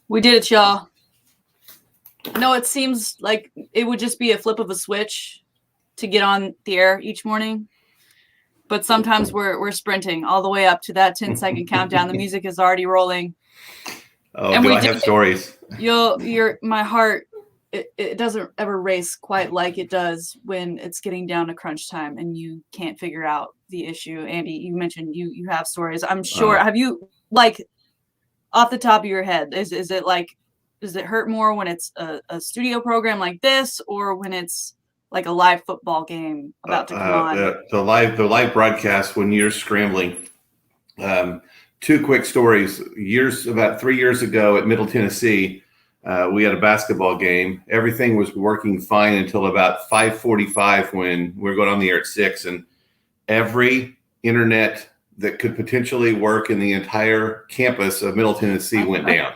We did it, y'all. No, it seems like it would just be a flip of a switch to get on the air each morning. But sometimes we're sprinting all the way up to that 10-second countdown. The music is already rolling. Oh, and do I have stories? My heart, it doesn't ever race quite like it does when it's getting down to crunch time and you can't figure out the issue. Andy, you mentioned you have stories. I'm sure. Have you, like, off the top of your head, is it like, does it hurt more when it's a studio program like this or when it's like a live football game about to come on? The live broadcast when you're scrambling. Two quick stories. About 3 years ago at Middle Tennessee, we had a basketball game. Everything was working fine until about 5:45 when we were going on the air at 6, and every internet that could potentially work in the entire campus of Middle Tennessee went down.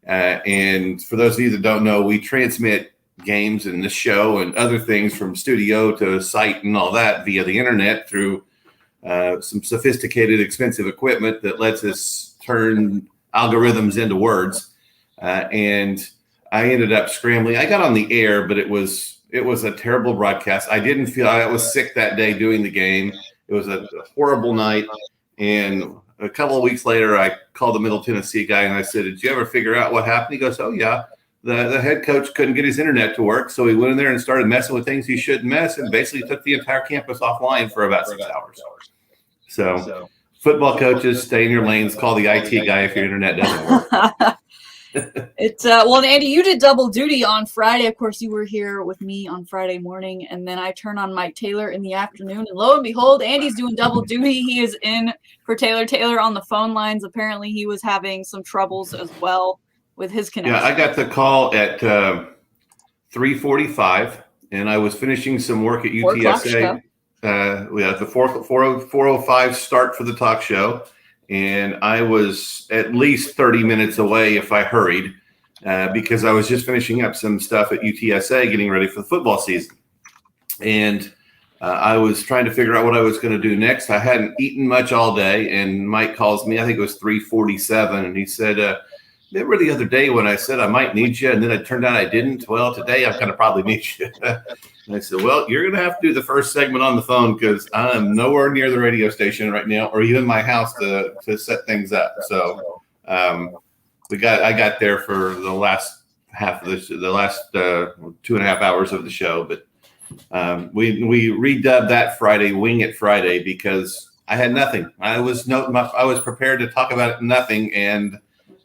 And for those of you that don't know, we transmit games and this show and other things from studio to site and all that via the internet through some sophisticated, expensive equipment that lets us turn algorithms into words. And I ended up scrambling. I got on the air, but it was a terrible broadcast. I was sick that day doing the game. It was a horrible night. And a couple of weeks later, I called the Middle Tennessee guy and I said, "Did you ever figure out what happened?" He goes, "Oh, yeah. The head coach couldn't get his internet to work. So he went in there and started messing with things he shouldn't mess and basically took the entire campus offline for about 6 hours." So football coaches, stay in your lanes. Call the IT guy if your internet doesn't work. Well, Andy, you did double duty on Friday. Of course, you were here with me on Friday morning, and then I turn on Mike Taylor in the afternoon, and lo and behold, Andy's doing double duty. He is in for Taylor on the phone lines. Apparently, he was having some troubles as well with his connection. Yeah, I got the call at 3:45, and I was finishing some work at UTSA. We had the 4:05 start for the talk show. And I was at least 30 minutes away if I hurried because I was just finishing up some stuff at UTSA, getting ready for the football season. And I was trying to figure out what I was going to do next. I hadn't eaten much all day, and Mike calls me. I think it was 3:47, and he said, "Remember the other day when I said I might need you, and then it turned out I didn't? Well, today I'm going to probably need you." And I said, "Well, you're going to have to do the first segment on the phone because I'm nowhere near the radio station right now, or even my house to set things up." So I got there for the last half of the last 2.5 hours of the show, but we redubbed that Friday Wing It Friday because I had nothing. I was prepared to talk about nothing and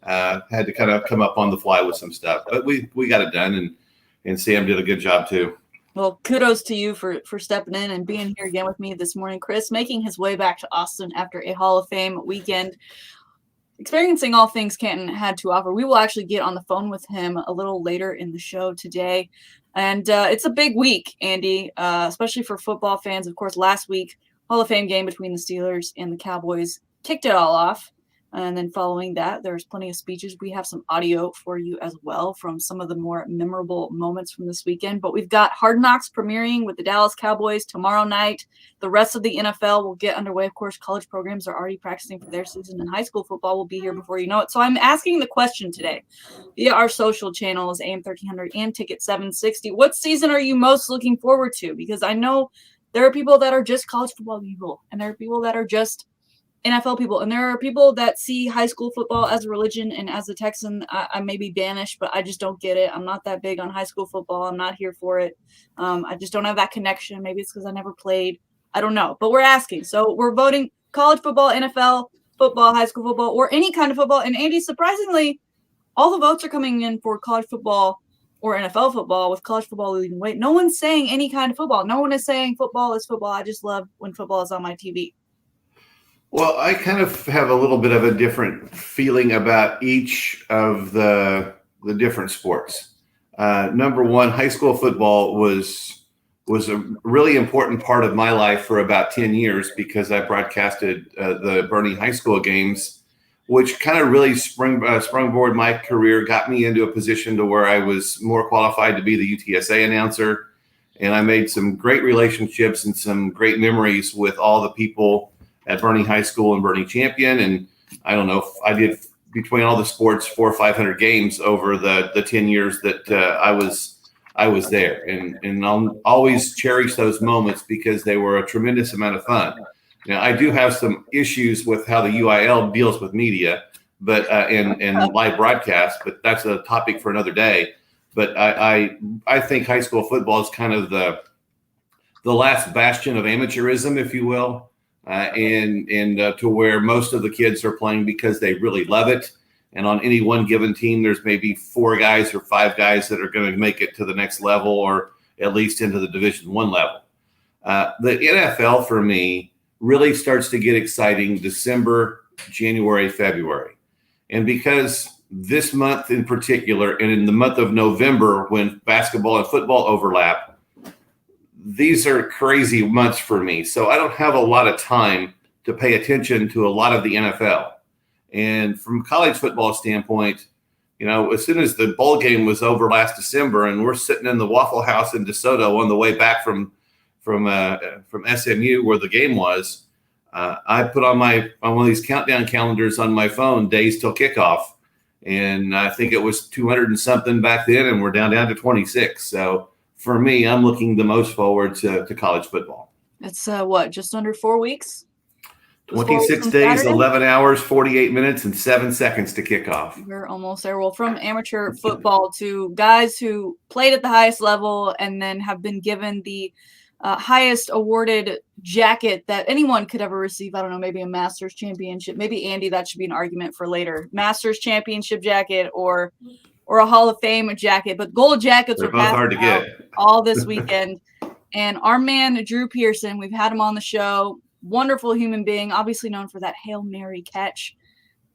had to kind of come up on the fly with some stuff, but we got it done, and Sam did a good job too. Well, kudos to you for stepping in and being here again with me this morning. Chris, making his way back to Austin after a Hall of Fame weekend, experiencing all things Canton had to offer. We will actually get on the phone with him a little later in the show today. And it's a big week, Andy, especially for football fans. Of course, last week, Hall of Fame game between the Steelers and the Cowboys kicked it all off. And then following that, there's plenty of speeches. We have some audio for you as well from some of the more memorable moments from this weekend. But we've got Hard Knocks premiering with the Dallas Cowboys tomorrow night. The rest of the NFL will get underway. Of course, college programs are already practicing for their season, and high school football will be here before you know it. So I'm asking the question today via our social channels, AM 1300 and Ticket 760. What season are you most looking forward to? Because I know there are people that are just college football people, and there are people that are just NFL people, and there are people that see high school football as a religion, and as a Texan, I may be banished, but I just don't get it. I'm not that big on high school football. I'm not here for it. I just don't have that connection. Maybe it's because I never played. I don't know, but we're asking. So we're voting college football, NFL football, high school football, or any kind of football. And Andy, surprisingly, all the votes are coming in for college football or NFL football, with college football leading weight. No one's saying any kind of football. No one is saying football is football. I just love when football is on my TV. Well, I kind of have a little bit of a different feeling about each of the different sports. Number one, high school football was a really important part of my life for about 10 years because I broadcasted the Bernie High School games which kind of really sprungboard my career, got me into a position to where I was more qualified to be the UTSA announcer. And I made some great relationships and some great memories with all the people at Bernie High School and Bernie Champion. And I don't know, I did between all the sports 400 or 500 games over the 10 years that I was there. And I'll always cherish those moments because they were a tremendous amount of fun. Now, I do have some issues with how the UIL deals with media, but and live broadcast, but that's a topic for another day. But I think high school football is kind of the last bastion of amateurism, if you will, and to where most of the kids are playing because they really love it. And on any one given team, there's maybe 4 guys or 5 guys that are going to make it to the next level, or at least into the Division I level. The NFL for me really starts to get exciting December, January, February, and because this month in particular, and in the month of November when basketball and football overlap, these are crazy months for me. So I don't have a lot of time to pay attention to a lot of the NFL. And from a college football standpoint, as soon as the bowl game was over last December and we're sitting in the Waffle House in DeSoto on the way back from SMU where the game was, I put on one of these countdown calendars on my phone, days till kickoff. And I think it was 200 and something back then, and we're down to 26. So for me, I'm looking the most forward to college football. It's just under 4 weeks? 26 days, Saturday? 11 hours, 48 minutes, and 7 seconds to kick off. We're almost there. Well, from amateur football to guys who played at the highest level and then have been given the highest awarded jacket that anyone could ever receive. I don't know, maybe a Masters championship. Maybe, Andy, that should be an argument for later. Masters championship jacket or a Hall of Fame jacket. But gold jackets are both hard to get all this weekend. And our man, Drew Pearson, we've had him on the show. Wonderful human being, obviously known for that Hail Mary catch.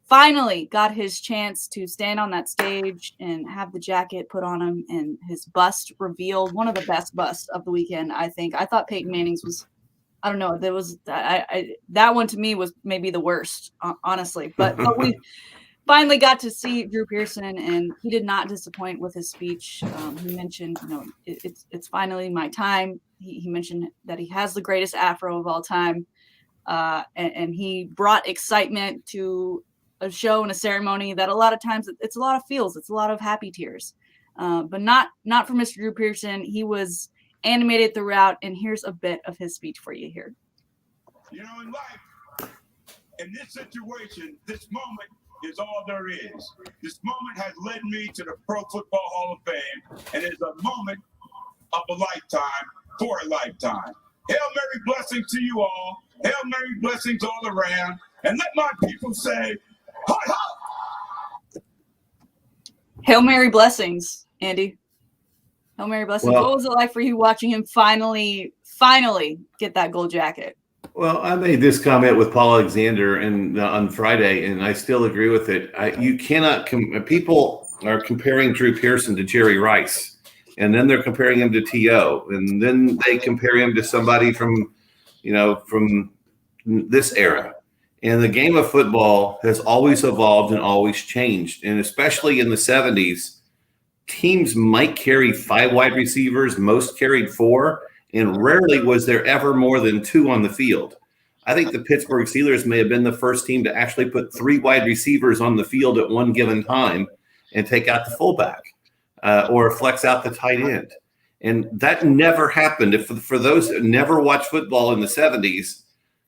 Finally got his chance to stand on that stage and have the jacket put on him and his bust revealed. One of the best busts of the weekend, I think. I thought Peyton Manning's was, I don't know, that one to me was maybe the worst, honestly. But we finally got to see Drew Pearson, and he did not disappoint with his speech. He mentioned, it's finally my time. He mentioned that he has the greatest afro of all time, and he brought excitement to a show and a ceremony that a lot of times it's a lot of feels, it's a lot of happy tears, but not for Mr. Drew Pearson. He was animated throughout, and here's a bit of his speech for you here. In life, in this situation, this moment is all there is. This moment has led me to the Pro Football Hall of Fame, and it's a moment of a lifetime for a lifetime. Hail Mary blessings to you all. Hail Mary blessings all around. And let my people say, hi, hi. Hail Mary blessings, Andy. Hail Mary blessings. Well, what was it like for you watching him finally get that gold jacket? Well, I made this comment with Paul Alexander on Friday, and I still agree with it. You cannot people are comparing Drew Pearson to Jerry Rice, and then they're comparing him to T.O., and then they compare him to somebody from this era. And the game of football has always evolved and always changed. And especially in the 70s, teams might carry 5 wide receivers, most carried 4, and rarely was there ever more than 2 on the field. I think the Pittsburgh Steelers may have been the first team to actually put 3 wide receivers on the field at one given time and take out the fullback or flex out the tight end. And that never happened. For those that never watched football in the 70s,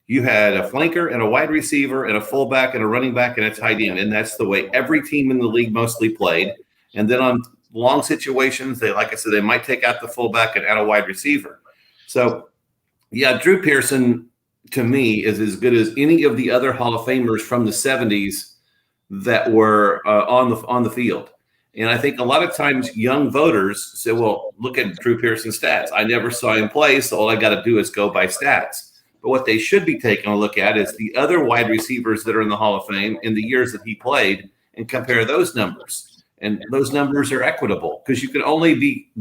you had a flanker and a wide receiver and a fullback and a running back and a tight end. And that's the way every team in the league mostly played. And then on long situations, they might take out the fullback and add a wide receiver. So, yeah, Drew Pearson, to me, is as good as any of the other Hall of Famers from the 70s that were on the field. And I think a lot of times young voters say, well, look at Drew Pearson's stats. I never saw him play, so all I got to do is go by stats. But what they should be taking a look at is the other wide receivers that are in the Hall of Fame in the years that he played and compare those numbers. And those numbers are equitable because you can only be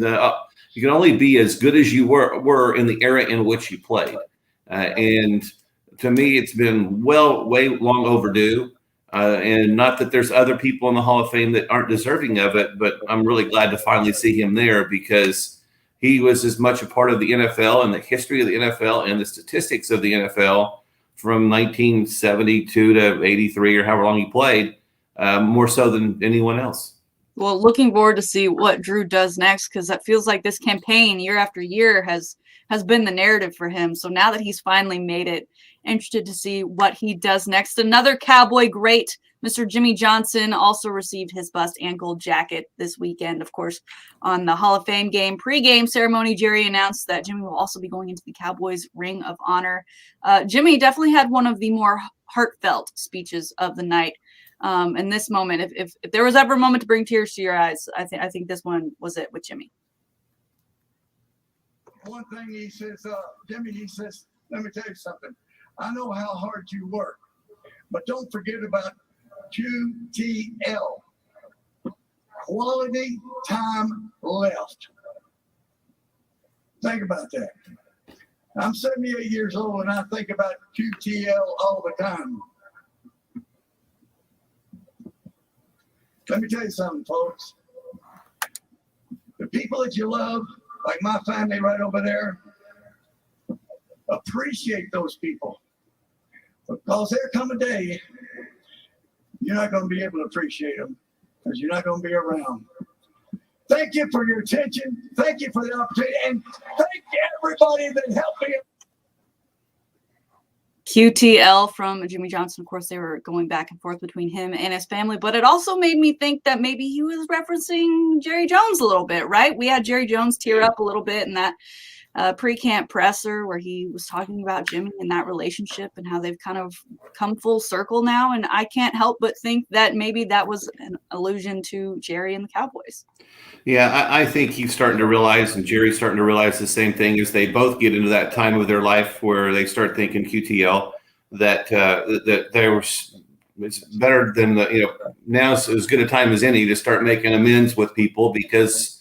as good as you were in the era in which you played. And to me, it's been way long overdue. And not that there's other people in the Hall of Fame that aren't deserving of it, but I'm really glad to finally see him there because he was as much a part of the NFL and the history of the NFL and the statistics of the NFL from 1972 to 83 or however long he played, more so than anyone else. Well, looking forward to see what Drew does next, because that feels like this campaign year after year has been the narrative for him. So now that he's finally made it, interested to see what he does next. Another Cowboy great, Mr. Jimmy Johnson, also received his bust and gold jacket this weekend. Of course, on the Hall of Fame game pregame ceremony, Jerry announced that Jimmy will also be going into the Cowboys Ring of Honor. Jimmy definitely had one of the more heartfelt speeches of the night. In this moment, if there was ever a moment to bring tears to your eyes, I think this one was it with Jimmy. One thing he says, Jimmy, he says, let me tell you something. I know how hard you work, but don't forget about QTL. Quality time left. Think about that. I'm 78 years old and I think about QTL all the time. Let me tell you something, folks. The people that you love, like my family right over there, appreciate those people. Because there come a day, you're not going to be able to appreciate them because you're not going to be around. Thank you for your attention. Thank you for the opportunity. And thank everybody that helped me. QTL from Jimmy Johnson. Of course, they were going back and forth between him and his family, but it also made me think that maybe he was referencing Jerry Jones a little bit, right? We had Jerry Jones tear up a little bit in that pre-camp presser where he was talking about Jimmy and that relationship and how they've kind of come full circle now. And I can't help but think that maybe that was an allusion to Jerry and the Cowboys. Yeah, I think he's starting to realize, and Jerry's starting to realize the same thing as they both get into that time of their life where they start thinking QTL, that there was, it's better than now's as good a time as any to start making amends with people because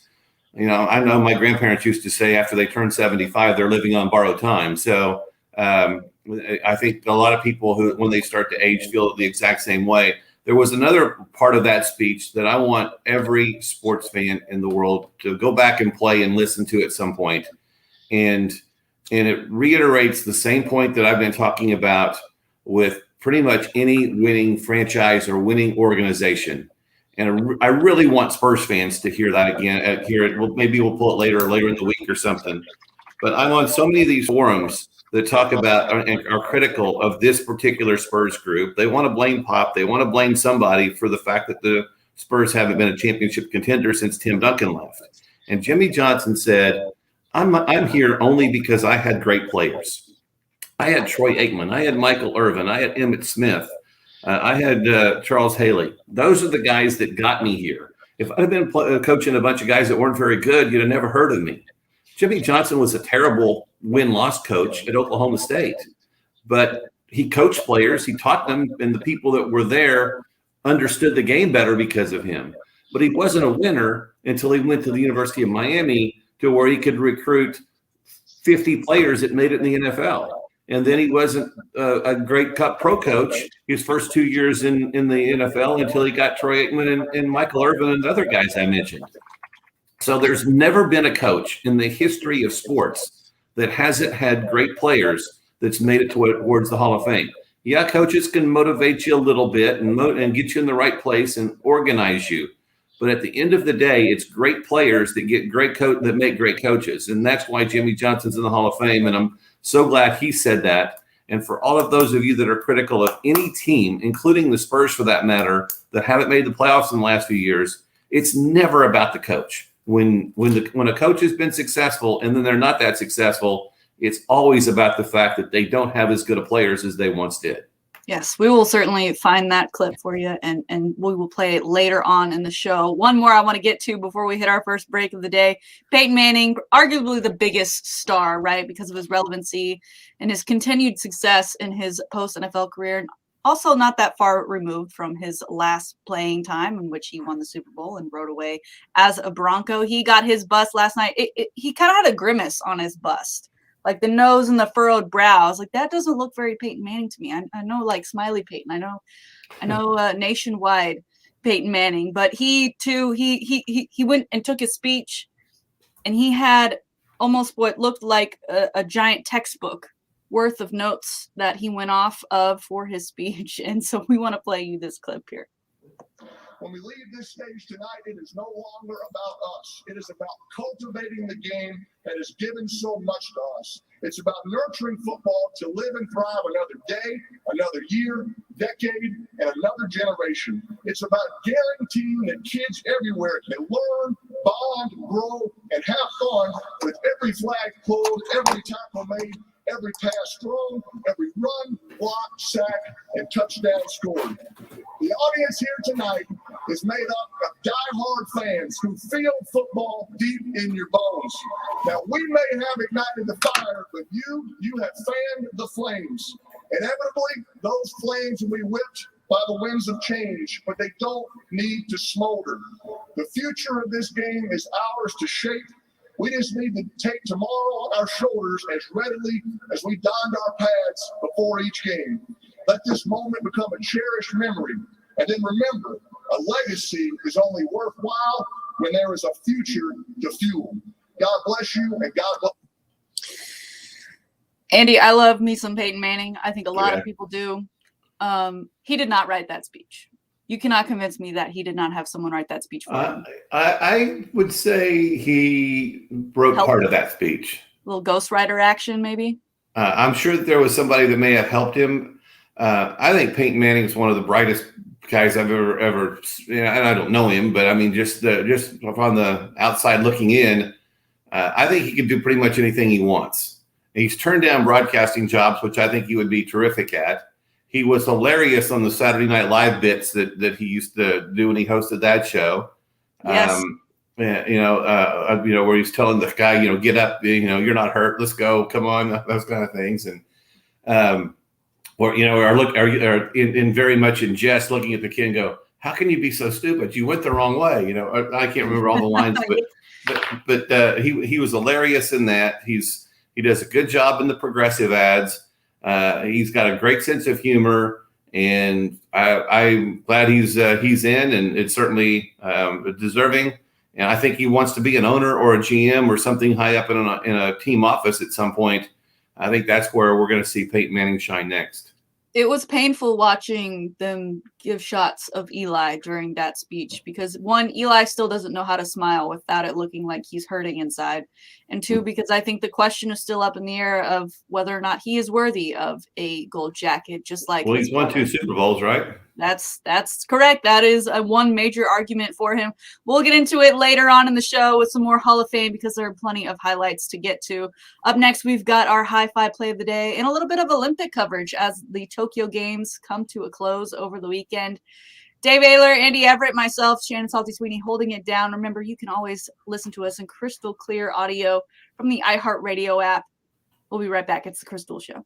I know my grandparents used to say after they turn 75 they're living on borrowed time. So I think a lot of people who when they start to age feel the exact same way. There was another part of that speech that I want every sports fan in the world to go back and play and listen to at some point. And it reiterates the same point that I've been talking about with pretty much any winning franchise or winning organization. And I really want Spurs fans to hear that again. Hear it. Well, maybe we'll pull it later in the week or something. But I'm on so many of these forums that talk about and are critical of this particular Spurs group. They want to blame Pop. They want to blame somebody for the fact that the Spurs haven't been a championship contender since Tim Duncan left. And Jimmy Johnson said, I'm here only because I had great players. I had Troy Aikman. I had Michael Irvin. I had Emmitt Smith. I had Charles Haley. Those are the guys that got me here. If I'd have been coaching a bunch of guys that weren't very good, you'd have never heard of me. Jimmy Johnson was a terrible win-loss coach at Oklahoma State, but he coached players. He taught them, and the people that were there understood the game better because of him. But he wasn't a winner until he went to the University of Miami to where he could recruit 50 players that made it in the NFL. And then he wasn't a great pro coach his first 2 years in the NFL until he got Troy Aikman and Michael Irvin and the other guys I mentioned. So there's never been a coach in the history of sports that hasn't had great players that's made it towards the Hall of Fame. Yeah, coaches can motivate you a little bit and get you in the right place and organize you. But at the end of the day, it's great players that get that make great coaches. And that's why Jimmy Johnson's in the Hall of Fame. And I'm so glad he said that. And for all of those of you that are critical of any team, including the Spurs for that matter, that haven't made the playoffs in the last few years, it's never about the coach. When a coach has been successful and then they're not that successful, it's always about the fact that they don't have as good of players as they once did. Yes, we will certainly find that clip for you, and we will play it later on in the show. One more I want to get to before we hit our first break of the day. Peyton Manning, arguably the biggest star, right, because of his relevancy and his continued success in his post-NFL career, and also not that far removed from his last playing time in which he won the Super Bowl and rode away as a Bronco. He got his bust last night. He kind of had a grimace on his bust. like the nose and the furrowed brows. Like that doesn't look very Peyton Manning to me. I know like Smiley Peyton. I know nationwide Peyton Manning, but he too he went and took his speech, and he had almost what looked like a giant textbook worth of notes that he went off of for his speech. And so we want to play you this clip here. When we leave this stage tonight, it is no longer about us. It is about cultivating the game that has given so much to us. It's about nurturing football to live and thrive another day, another year, decade, and another generation. It's about guaranteeing that kids everywhere can learn, bond, grow, and have fun with every flag pulled, every tackle made, every pass thrown, every run, block, sack, and touchdown scored. The audience here tonight is made up of diehard fans who feel football deep in your bones. Now, we may have ignited the fire, but you have fanned the flames. Inevitably, those flames will be whipped by the winds of change, but they don't need to smolder. The future of this game is ours to shape. We just need to take tomorrow on our shoulders as readily as we donned our pads before each game. Let this moment become a cherished memory. And then remember, a legacy is only worthwhile when there is a future to fuel. God bless you, and God bless. Andy, I love me some Peyton Manning. I think a lot of people do. He did not write that speech. You cannot convince me that he did not have someone write that speech for him. I would say he wrote part of that speech. A little ghostwriter action, maybe? I'm sure that there was somebody that may have helped him. I think Peyton Manning is one of the brightest guys I've ever, and I don't know him, but I mean, just on the outside looking in, I think he can do pretty much anything he wants. And he's turned down broadcasting jobs, which I think he would be terrific at. He was hilarious on the Saturday Night Live bits that he used to do when he hosted that show. Yes. Where he's telling the guy, get up, you're not hurt, let's go, come on, those kind of things. And, or in very much in jest, looking at the kid and go, how can you be so stupid? You went the wrong way. I can't remember all the lines, but he was hilarious in that. He does a good job in the progressive ads. He's got a great sense of humor, and I'm glad he's in, and it's certainly deserving. And I think he wants to be an owner or a GM or something high up in a team office at some point. I think that's where we're going to see Peyton Manning shine next. It was painful watching them give shots of Eli during that speech because, one, Eli still doesn't know how to smile without it looking like he's hurting inside. And two, because I think the question is still up in the air of whether or not he is worthy of a gold jacket, just like. Well, he's won 2 Super Bowls, right? That's correct. That is one major argument for him. We'll get into it later on in the show with some more Hall of Fame because there are plenty of highlights to get to. Up next, we've got our Hi-Fi play of the day and a little bit of Olympic coverage as the Tokyo Games come to a close over the weekend. Dave Ayler, Andy Everett, myself, Shannon Salty Sweeney holding it down. Remember, you can always listen to us in crystal clear audio from the iHeartRadio app. We'll be right back. It's the Crystal Show.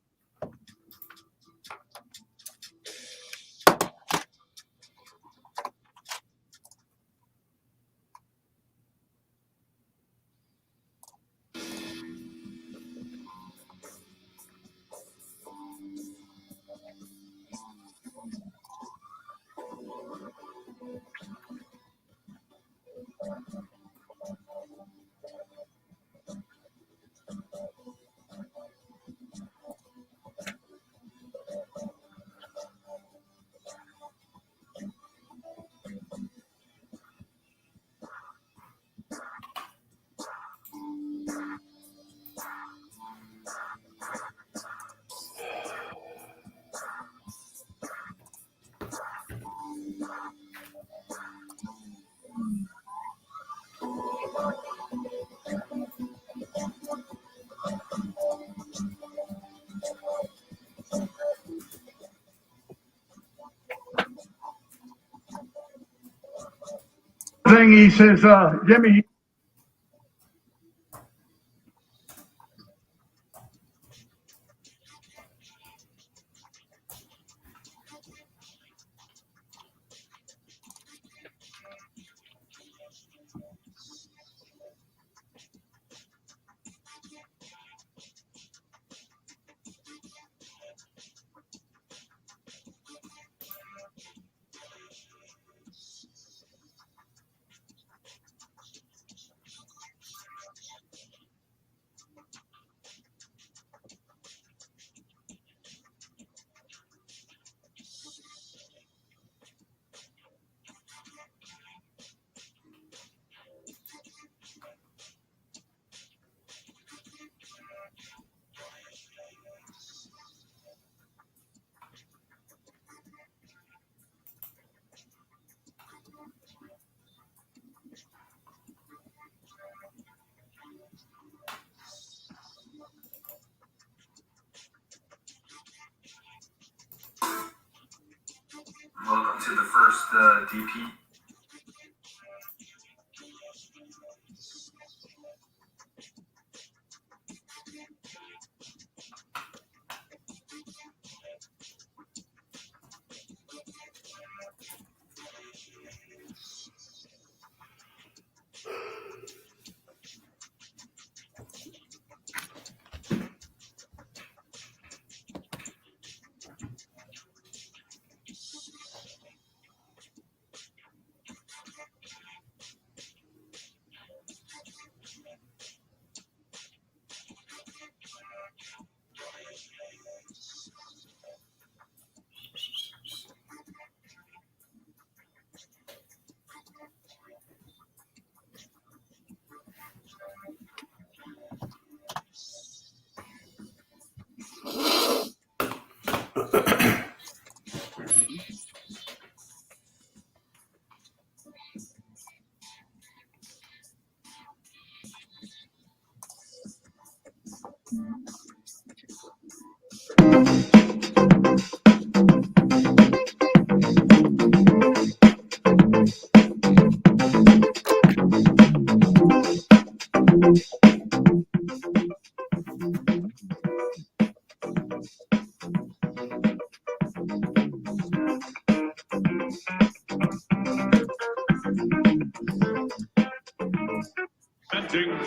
Thing he says, Jimmy. welcome to the first DP.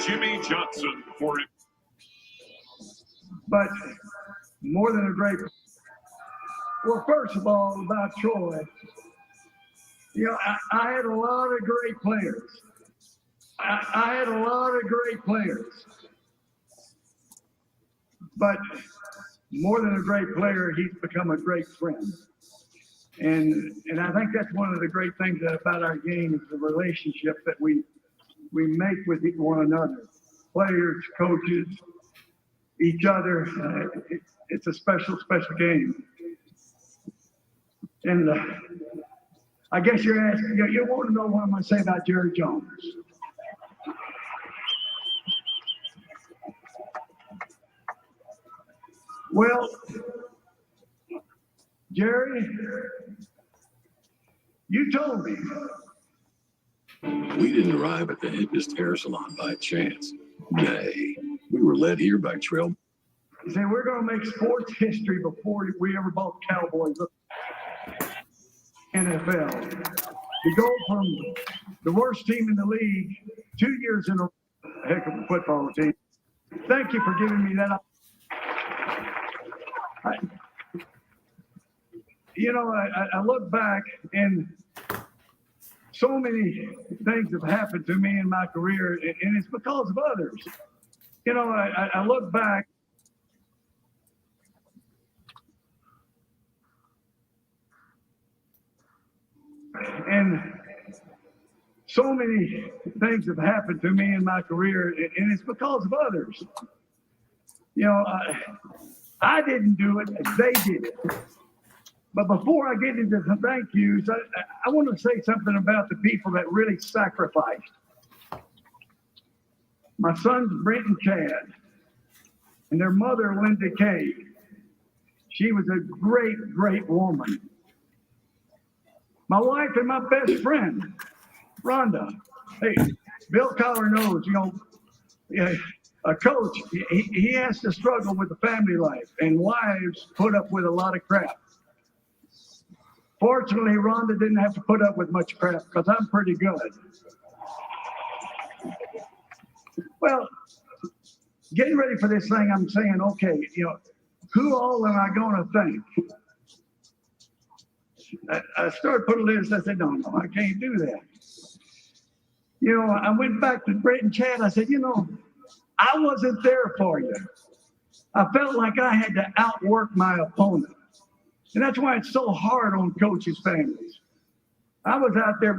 Jimmy Johnson for it. But more than a great. Well, first of all, about Troy, you know, I had a lot of great players. I had a lot of great players. But more than a great player, he's become a great friend. And I think that's one of the great things about our game is the relationship that we make with one another, players, coaches, each other. It's a special, special game. And I guess you're asking, you want to know what I'm going to say about Jerry Jones. Well, Jerry, you told me. We didn't arrive at the hippest hair salon by chance. Nay, we were led here by trail. He said, we're going to make sports history before we ever bought Cowboys. NFL. To go from the worst team in the league 2 years in a heck of a football team. Thank you for giving me that. I look back and so many things have happened to me in my career, and it's because of others. I look back. And so many things have happened to me in my career, and it's because of others. I didn't do it, they did it. But before I get into the thank yous, I want to say something about the people that really sacrificed. My sons, Brent and Chad, and their mother, Linda Kay. She was a great, great woman. My wife and my best friend, Rhonda. Hey, Bill Collar knows, a coach, he has to struggle with the family life, and wives put up with a lot of crap. Fortunately, Rhonda didn't have to put up with much crap because I'm pretty good. Well, getting ready for this thing, I'm saying, okay, who all am I going to thank? I started putting a list. I said, no, I can't do that. I went back to Brett and Chad. I said, I wasn't there for you. I felt like I had to outwork my opponent. And that's why it's so hard on coaches' families. I was out there.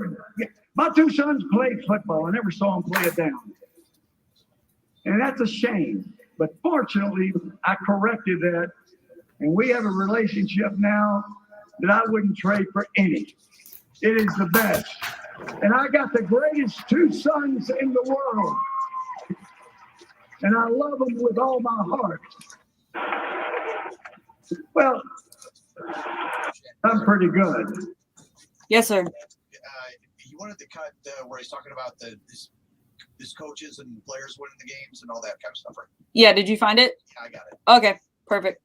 My two sons played football. I never saw them play it down. And that's a shame. But fortunately, I corrected that. And we have a relationship now that I wouldn't trade for any. It is the best. And I got the greatest two sons in the world. And I love them with all my heart. Well, I'm pretty good. Yes, sir. He wanted the cut where he's talking about his coaches and players winning the games and all that kind of stuff, right? Yeah, did you find it? Yeah, I got it. Okay, perfect.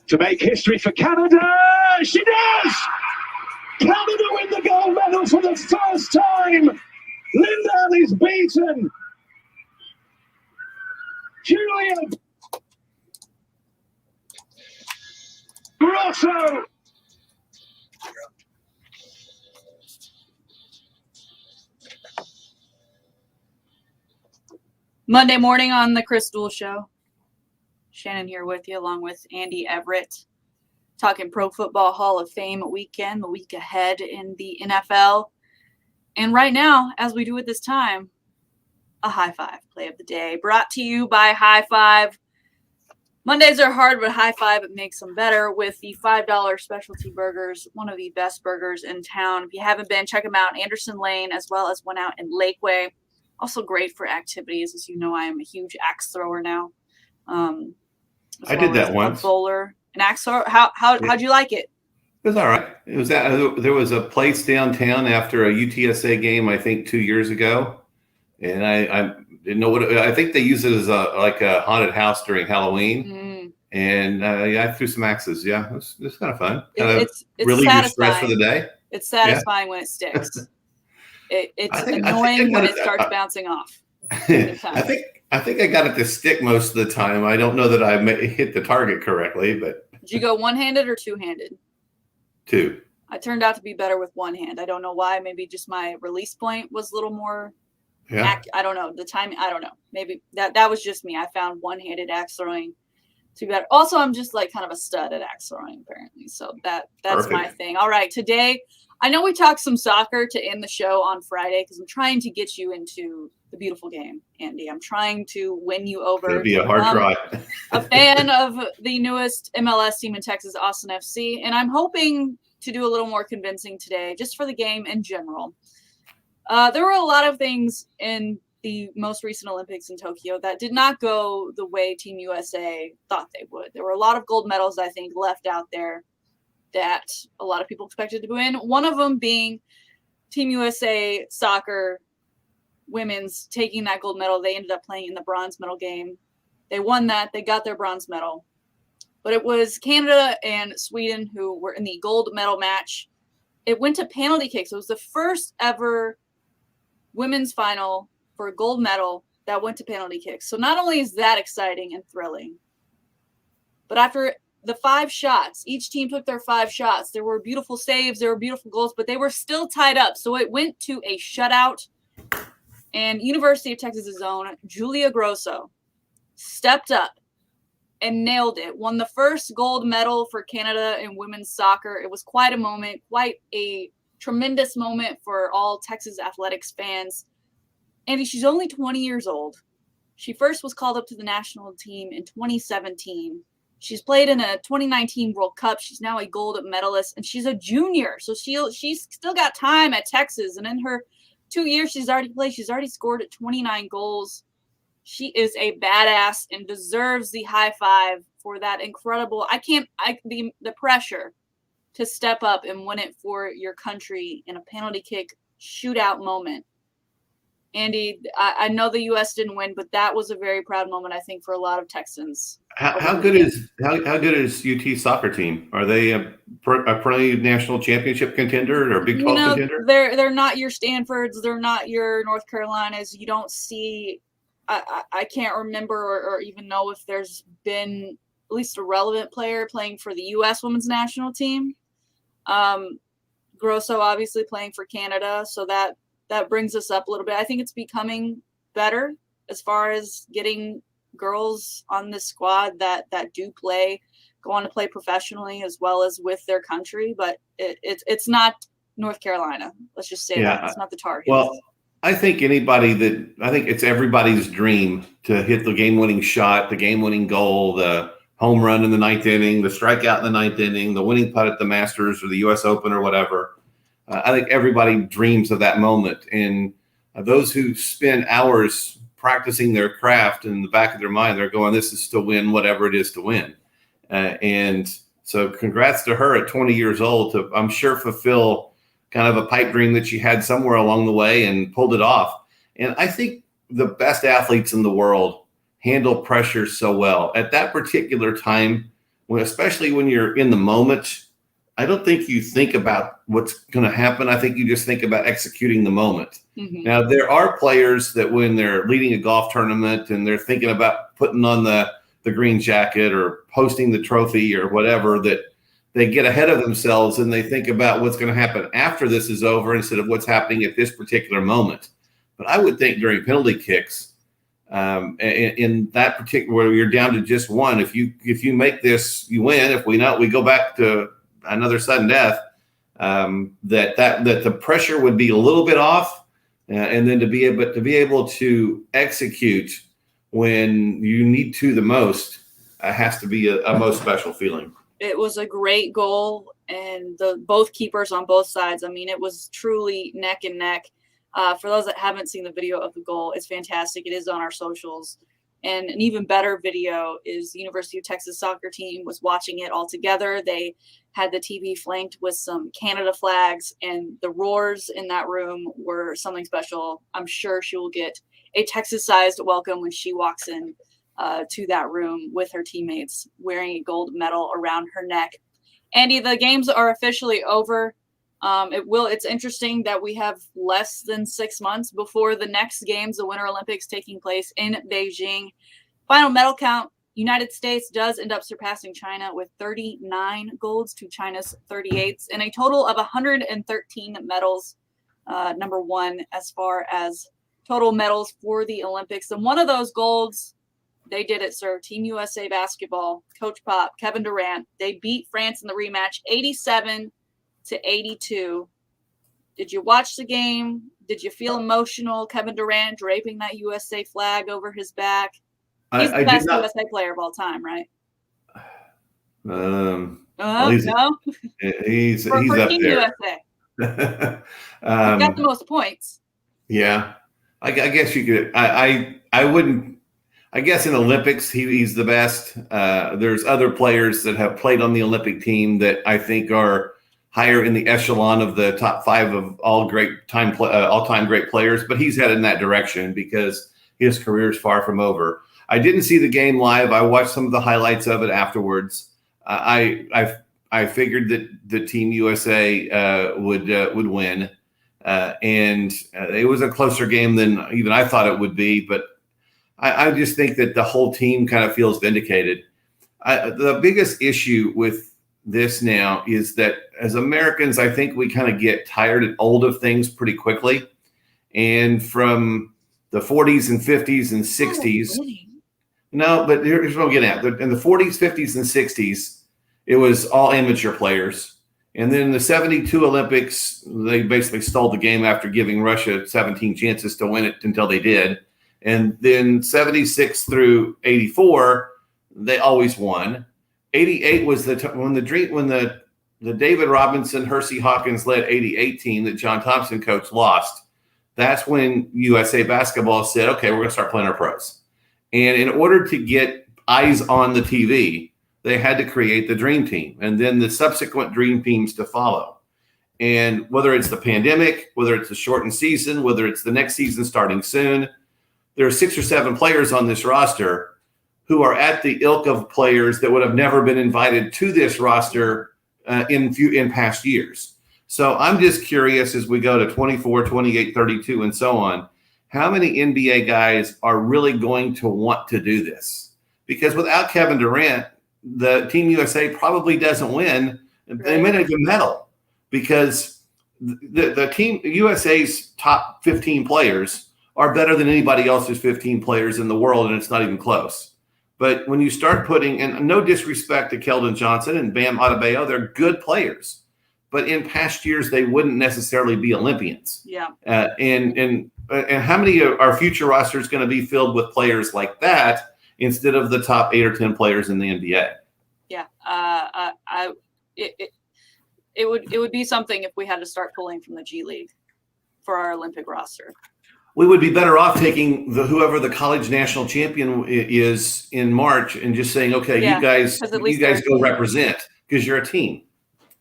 To make history for Canada, she does! Canada win the gold medal for the first time! Lindell is beaten! Julia Grosso! Monday morning on the Chris Duel Show. Shannon here with you, along with Andy Everett, talking Pro Football Hall of Fame weekend, the week ahead in the NFL. And right now, as we do at this time, a high five play of the day brought to you by High Five. Mondays are hard, but High Five makes them better with the $5 specialty burgers, one of the best burgers in town. If you haven't been, check them out. Anderson Lane, as well as one out in Lakeway. Also great for activities. As you know, I am a huge axe thrower now. I did that once. A bowler, an axe thrower. How'd you like it? It was all right. It was there was a place downtown after a UTSA game, I think 2 years ago, and I didn't know I think they use it as a haunted house during Halloween, and I threw some axes. Yeah, it was kind of fun. It's relieve your stress for the day. It's satisfying when it sticks. It's annoying when it starts bouncing off. I think I got it to stick most of the time. I don't know that I hit the target correctly, but did you go one-handed or two-handed? Two. I turned out to be better with one hand. I don't know why. Maybe just my release point was a little more. Yeah. I don't know the timing. I don't know. Maybe that was just me. I found one-handed axe throwing to be better. Also, I'm just like kind of a stud at axe throwing apparently. So that's Perfect. My thing. All right, today. I know we talked some soccer to end the show on Friday because I'm trying to get you into the beautiful game, Andy. I'm trying to win you over. It'll be a hard try. A fan of the newest MLS team in Texas, Austin FC, and I'm hoping to do a little more convincing today, just for the game in general. There were a lot of things in the most recent Olympics in Tokyo that did not go the way Team USA thought they would. There were a lot of gold medals, I think, left out there that a lot of people expected to win. One of them being Team USA soccer women's taking that gold medal. They ended up playing in the bronze medal game They won that. They got their bronze medal. But it was Canada and Sweden who were in the gold medal match. It went to penalty kicks. It was the first ever women's final for a gold medal that went to penalty kicks. So not only is that exciting and thrilling, but after the 5 shots, each team took their 5 shots. There were beautiful saves, there were beautiful goals, but they were still tied up. So it went to a shutout. And University of Texas's own Julia Grosso stepped up and nailed it. Won the first gold medal for Canada in women's soccer. It was quite a moment, quite a tremendous moment for all Texas athletics fans. Andy, she's only 20 years old. She first was called up to the national team in 2017. She's played in a 2019 World Cup. She's now a gold medalist, and she's a junior. So she's still got time at Texas. And in her 2 years she's already played, she's already scored 29 goals. She is a badass and deserves the high five for that incredible. The pressure to step up and win it for your country in a penalty kick shootout moment. Andy, I know the U.S. didn't win, but that was a very proud moment, I think, for a lot of Texans. How good is UT soccer team? Are they a perennial national championship contender or Big 12 contender? They're not your Stanfords. They're not your North Carolinas. You don't see. I can't remember or even know if there's been at least a relevant player playing for the U.S. women's national team. Grosso obviously playing for Canada, so that brings us up a little bit. I think it's becoming better as far as getting girls on this squad that do go on to play professionally as well as with their country. But it's not North Carolina. Let's just say that. It's not the Tar Heels. Well, I think it's everybody's dream to hit the game-winning shot, the game-winning goal, the home run in the 9th inning, the strikeout in the 9th inning, the winning putt at the Masters or the U.S. Open or whatever. I think everybody dreams of that moment. And those who spend hours practicing their craft in the back of their mind, they're going, this is to win whatever it is to win. And so congrats to her at 20 years old to, I'm sure, fulfill kind of a pipe dream that she had somewhere along the way and pulled it off. And I think the best athletes in the world handle pressure so well. At that particular time, especially when you're in the moment, I don't think you think about what's going to happen. I think you just think about executing the moment. Mm-hmm. Now, there are players that when they're leading a golf tournament and they're thinking about putting on the green jacket or posting the trophy or whatever, that they get ahead of themselves and they think about what's going to happen after this is over instead of what's happening at this particular moment. But I would think during penalty kicks, in that particular, where you're down to just one, if you make this, you win. If we go back to another sudden death, that the pressure would be a little bit off, and then to be able to execute when you need to the most has to be a most special feeling. It was a great goal, and both keepers on both sides. I mean, it was truly neck and neck. For those that haven't seen the video of the goal, it's fantastic. It is on our socials. And an even better video is the University of Texas soccer team was watching it all together. They had the TV flanked with some Canada flags, and the roars in that room were something special. I'm sure she will get a Texas-sized welcome when she walks in to that room with her teammates wearing a gold medal around her neck. Andy, the games are officially over. It's interesting that we have less than 6 months before the next games, the Winter Olympics taking place in Beijing. Final medal count, United States does end up surpassing China with 39 golds to China's 38, and a total of 113 medals, number one as far as total medals for the Olympics. And one of those golds, they did it, sir. Team USA basketball, Coach Pop, Kevin Durant, they beat France in the rematch 87-82. Did you watch the game? Did you feel emotional? Kevin Durant draping that USA flag over his back. He's the best USA player of all time, right? No. He's for up Team there. USA. He got the most points. Yeah, I guess you could. I wouldn't. I guess in Olympics, he's the best. There's other players that have played on the Olympic team that I think are higher in the echelon of the top 5 of all-time great players. But he's headed in that direction because his career is far from over. I didn't see the game live. I watched some of the highlights of it afterwards. I figured that the Team USA would win, and it was a closer game than even I thought it would be. But I just think that the whole team kind of feels vindicated. The biggest issue with this now is that as Americans, I think we kind of get tired and old of things pretty quickly. And from the 40s and 50s and 60s, no, but here's what I'm getting at. In the 40s, 50s, and 60s, it was all amateur players. And then the 72 Olympics, they basically stole the game after giving Russia 17 chances to win it until they did. And then 76 through 84, they always won. 88 was when the David Robinson, Hersey Hawkins led 88 team that John Thompson coach lost. That's when USA Basketball said, okay, we're going to start playing our pros. And in order to get eyes on the TV, they had to create the dream team and then the subsequent dream teams to follow. And whether it's the pandemic, whether it's the shortened season, whether it's the next season starting soon, there are 6 or 7 players on this roster who are at the ilk of players that would have never been invited to this roster in past years. So I'm just curious as we go to 24, 28, 32, and so on, how many NBA guys are really going to want to do this? Because without Kevin Durant, the Team USA probably doesn't win. They may not even medal because the Team USA's top 15 players are better than anybody else's 15 players in the world, and it's not even close. But when you start putting, and no disrespect to Keldon Johnson and Bam Adebayo, they're good players. But in past years, they wouldn't necessarily be Olympians. Yeah. And how many of our future rosters going to be filled with players like that instead of the top 8 or 10 players in the NBA? Yeah. It would be something if we had to start pulling from the G League for our Olympic roster. We would be better off taking whoever the college national champion is in March and just saying, okay, you guys go represent because you're a team.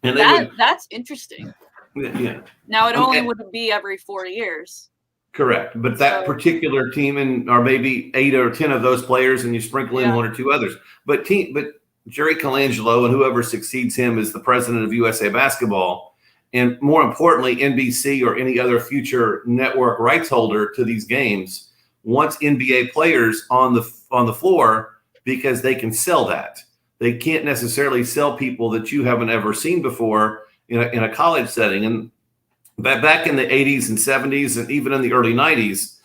And that's interesting. Yeah. Now it only would be every 4 years. Correct. But that particular team or maybe 8 or 10 of those players and you sprinkle in 1 or 2 others. But Jerry Colangelo and whoever succeeds him is the president of USA Basketball. And more importantly, NBC or any other future network rights holder to these games wants NBA players on the floor because they can sell that. They can't necessarily sell people that you haven't ever seen before in a college setting. And back in the 80s and 70s and even in the early 90s,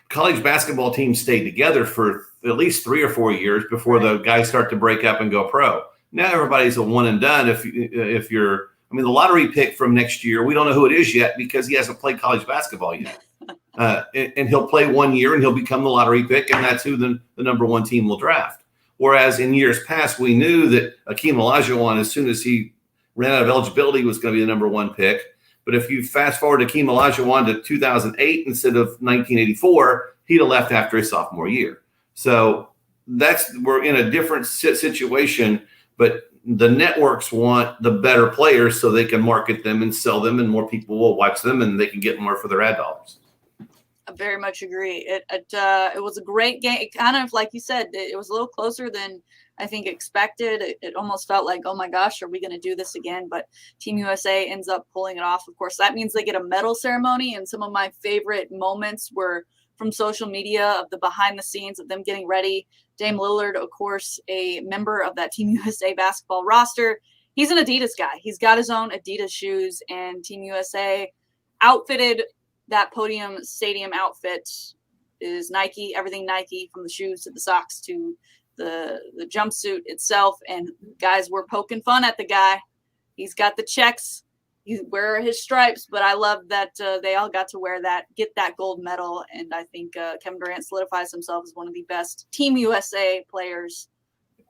college basketball teams stayed together for at least 3 or 4 years before the guys start to break up and go pro. Now everybody's a one and done. If you're, the lottery pick from next year, we don't know who it is yet because he hasn't played college basketball yet. And he'll play 1 year and he'll become the lottery pick, and that's who the number 1 team will draft. Whereas in years past, we knew that Akeem Olajuwon, as soon as he ran out of eligibility, was going to be the number 1 pick. But if you fast forward Akeem Olajuwon to 2008 instead of 1984, he'd have left after his sophomore year. So we're in a different situation, but the networks want the better players so they can market them and sell them, and more people will watch them, and they can get more for their ad dollars. I very much agree. It was a great game. It kind of, like you said, it was a little closer than I think expected. It almost felt like, oh my gosh, are we going to do this again? But Team USA ends up pulling it off. Of course, that means they get a medal ceremony. And some of my favorite moments were from social media of the behind the scenes of them getting ready. Dame Lillard, of course, a member of that Team USA basketball roster. He's an Adidas guy. He's got his own Adidas shoes, and Team USA outfitted that podium stadium outfit is Nike, everything Nike, from the shoes to the socks to the jumpsuit itself. And guys were poking fun at the guy. He's got the checks. You wear his stripes, but I love that they all got to wear that, get that gold medal. And I think Kevin Durant solidifies himself as one of the best Team USA players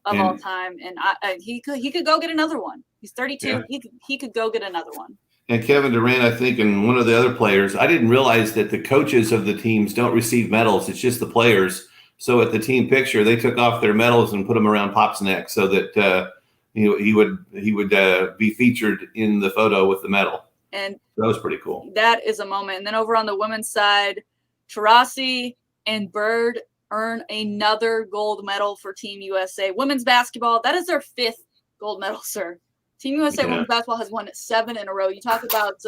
of all time. And he could go get another one. He's 32. Yeah. He could go get another one. And Kevin Durant, I think, and one of the other players, I didn't realize that the coaches of the teams don't receive medals. It's just the players. So at the team picture, they took off their medals and put them around Pop's neck so that he would be featured in the photo with the medal. And that was pretty cool. That is a moment. And then over on the women's side, Taurasi and Bird, earn another gold medal for Team USA. Women's basketball, that is their 5th gold medal, sir. Team USA women's basketball has won 7 in a row. You talk about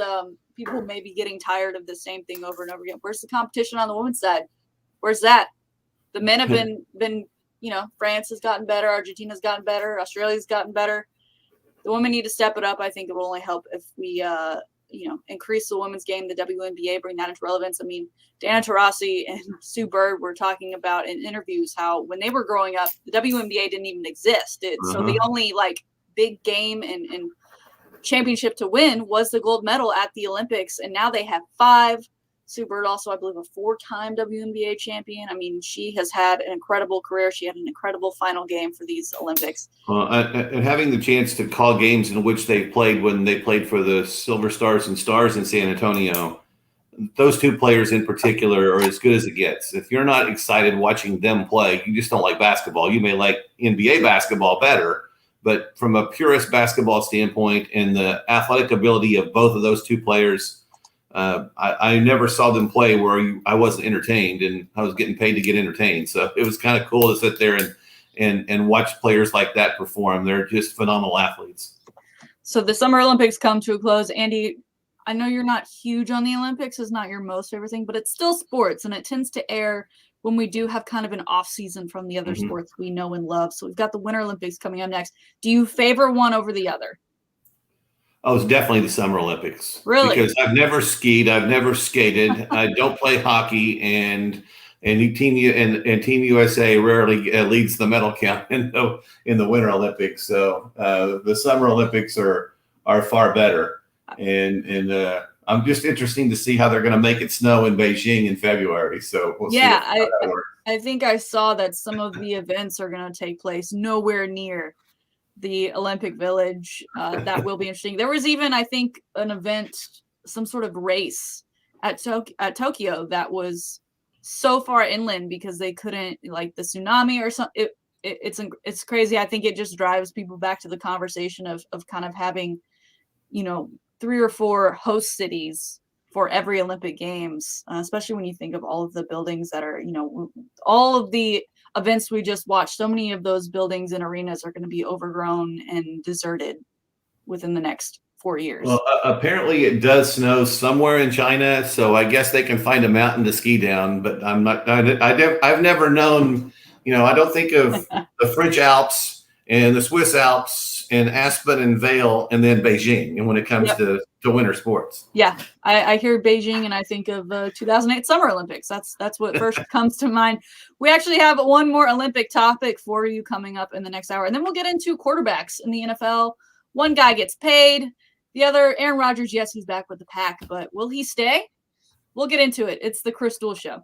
people maybe getting tired of the same thing over and over again. Where's the competition on the women's side? Where's that? The men have been, France has gotten better, Argentina's gotten better, Australia's gotten better. The women need to step it up. I think it will only help if we, increase the women's game, the WNBA, bring that into relevance. I mean, Diana Taurasi and Sue Bird were talking about in interviews how when they were growing up, the WNBA didn't even exist. So the only big game and championship to win was the gold medal at the Olympics, and now they have 5. Sue Bird also, I believe, a 4-time WNBA champion. I mean, she has had an incredible career. She had an incredible final game for these Olympics. And having the chance to call games in which they played when they played for the Silver Stars and Stars in San Antonio, those 2 players in particular are as good as it gets. If you're not excited watching them play, you just don't like basketball. You may like NBA basketball better, but from a purist basketball standpoint and the athletic ability of both of those 2 players, I never saw them play where I wasn't entertained, and I was getting paid to get entertained. So it was kind of cool to sit there and watch players like that perform. They're just phenomenal athletes. So the Summer Olympics come to a close. Andy, I know you're not huge on the Olympics. It's not your most favorite thing, but it's still sports, and it tends to air when we do have kind of an off season from the other sports we know and love. So we've got the Winter Olympics coming up next. Do you favor one over the other? Oh, it's definitely the Summer Olympics. Really? Because I've never skied, I've never skated, I don't play hockey, and Team USA rarely leads the medal count in the Winter Olympics. So the Summer Olympics are far better, and I'm just interesting to see how they're going to make it snow in Beijing in February. So we'll see how that works. I think I saw that some of the events are going to take place nowhere near the Olympic Village. That will be interesting. There was even, I think, an event, some sort of race at Tokyo that was so far inland because they couldn't, like the tsunami or something. It's crazy. I think it just drives people back to the conversation of kind of having, 3 or 4 host cities for every Olympic Games, especially when you think of all of the buildings that are, all of the events we just watched. So many of those buildings and arenas are going to be overgrown and deserted within the next 4 years. Well, apparently it does snow somewhere in China, so I guess they can find a mountain to ski down. But I've never known, I don't think of the French Alps and the Swiss Alps and Aspen and Vail and then Beijing. And when it comes to winter sports, I hear Beijing and I think of 2008 Summer Olympics. That's what first comes to mind. We actually have one more Olympic topic for you coming up in the next hour, and then we'll get into quarterbacks in the NFL. One guy gets paid. The other, Aaron Rodgers, yes, he's back with the Pack, but will he stay? We'll get into it. It's the Chris Duel Show.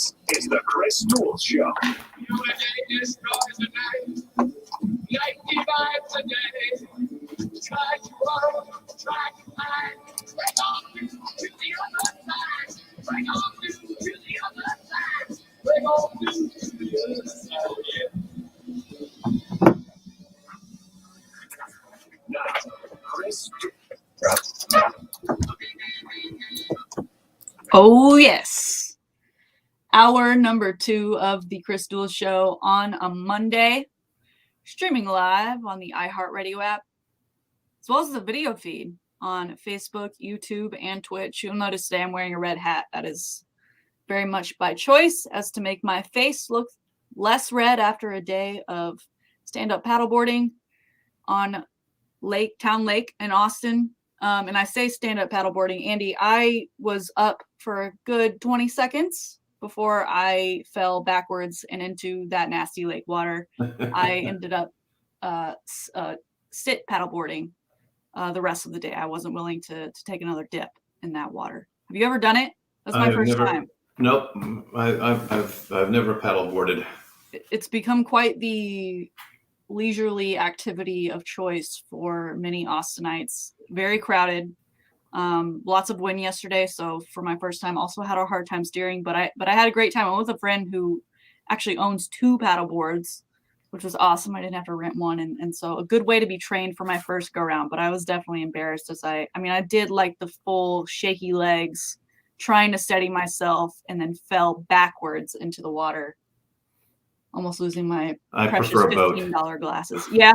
This is the Chris Duel Show. Night divides the day. Try to run, try to hide. Break on through to the other side. Break on through to the other side. Break on through to the other side. Now, Chris. Oh, yes. Hour number 2 of the Chris Duel Show on a Monday, streaming live on the iHeartRadio app, as well as the video feed on Facebook, YouTube, and Twitch. You'll notice today I'm wearing a red hat. That is very much by choice, as to make my face look less red after a day of stand-up paddleboarding on Town Lake in Austin. And I say stand-up paddleboarding, Andy, I was up for a good 20 seconds before I fell backwards and into that nasty lake water. I ended up sit paddleboarding the rest of the day. I wasn't willing to take another dip in that water. Have you ever done it? That's my first time. Nope, I've never paddleboarded. It's become quite the leisurely activity of choice for many Austinites. Very crowded. Lots of wind yesterday, so for my first time, also had a hard time steering. But I had a great time. I'm with a friend who actually owns 2 paddle boards, which was awesome. I didn't have to rent one, and so a good way to be trained for my first go round. But I was definitely embarrassed, as I did like the full shaky legs, trying to steady myself, and then fell backwards into the water, almost losing my precious $15 glasses. Yeah.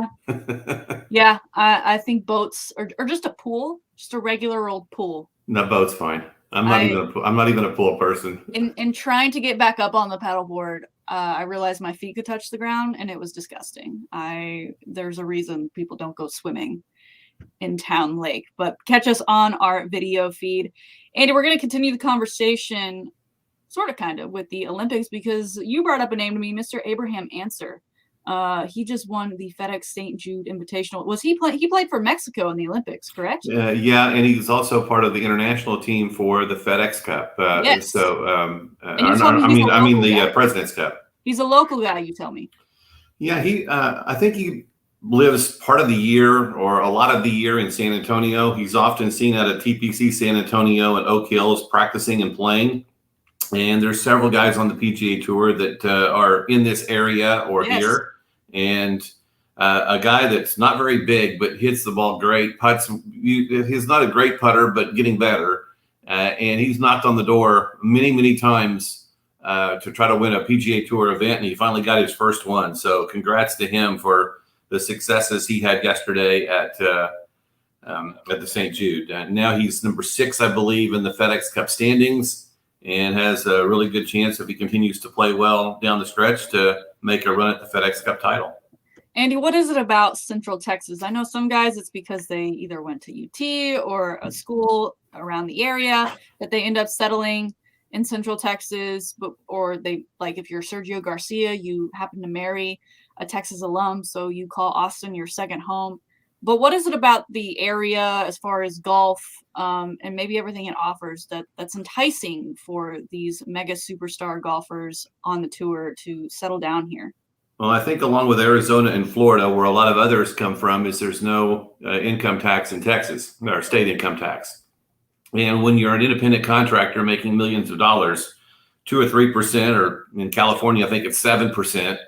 Yeah. I think boats or just a pool, just a regular old pool. No, boat's fine. I'm not even a pool person. In trying to get back up on the paddleboard, I realized my feet could touch the ground, and it was disgusting. There's a reason people don't go swimming in Town Lake. But catch us on our video feed. Andy, we're going to continue the conversation sort of kind of with the Olympics, because you brought up a name to me, Mr. Abraham Answer. He just won the FedEx St. Jude Invitational. He played for Mexico in the Olympics, correct? Yeah, and he's also part of the international team for the FedEx Cup. Yes. So, the President's Cup. He's a local guy, you tell me. Yeah, I think he lives part of the year or a lot of the year in San Antonio. He's often seen at a TPC San Antonio and Oak Hills practicing and playing. And there's several guys on the PGA Tour that are in this area or here. And a guy that's not very big, but hits the ball great, putts. He's not a great putter, but getting better. And he's knocked on the door many, many times to try to win a PGA Tour event. And he finally got his first one. So congrats to him for the successes he had yesterday at the St. Jude. Now he's number 6, I believe, in the FedEx Cup standings, and has a really good chance, if he continues to play well down the stretch, to make a run at the FedEx Cup title. Andy, what is it about Central Texas? I know some guys, it's because they either went to UT or a school around the area that they end up settling in Central Texas, or they, like, if you're Sergio Garcia, you happen to marry a Texas alum, so you call Austin your second home. But what is it about the area as far as golf and maybe everything it offers that's enticing for these mega superstar golfers on the tour to settle down here? Well, I think along with Arizona and Florida, where a lot of others come from, is there's no income tax in Texas, or state income tax. And when you're an independent contractor making millions of dollars, 2 or 3%, or in California, I think it's 7%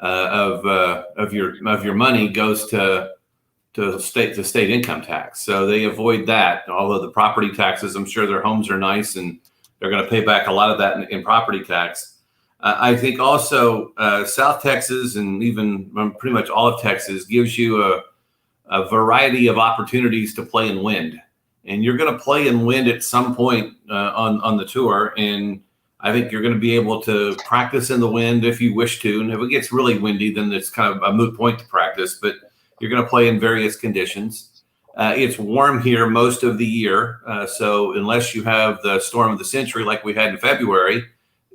of your money goes to state income tax. So they avoid that. Although the property taxes, I'm sure their homes are nice and they're going to pay back a lot of that in property tax. I think also South Texas, and even pretty much all of Texas, gives you a variety of opportunities to play in wind. And you're going to play in wind at some point on the tour. And I think you're going to be able to practice in the wind if you wish to. And if it gets really windy, then it's kind of a moot point to practice. But you're going to play in various conditions. It's warm here most of the year. So unless you have the storm of the century like we had in February,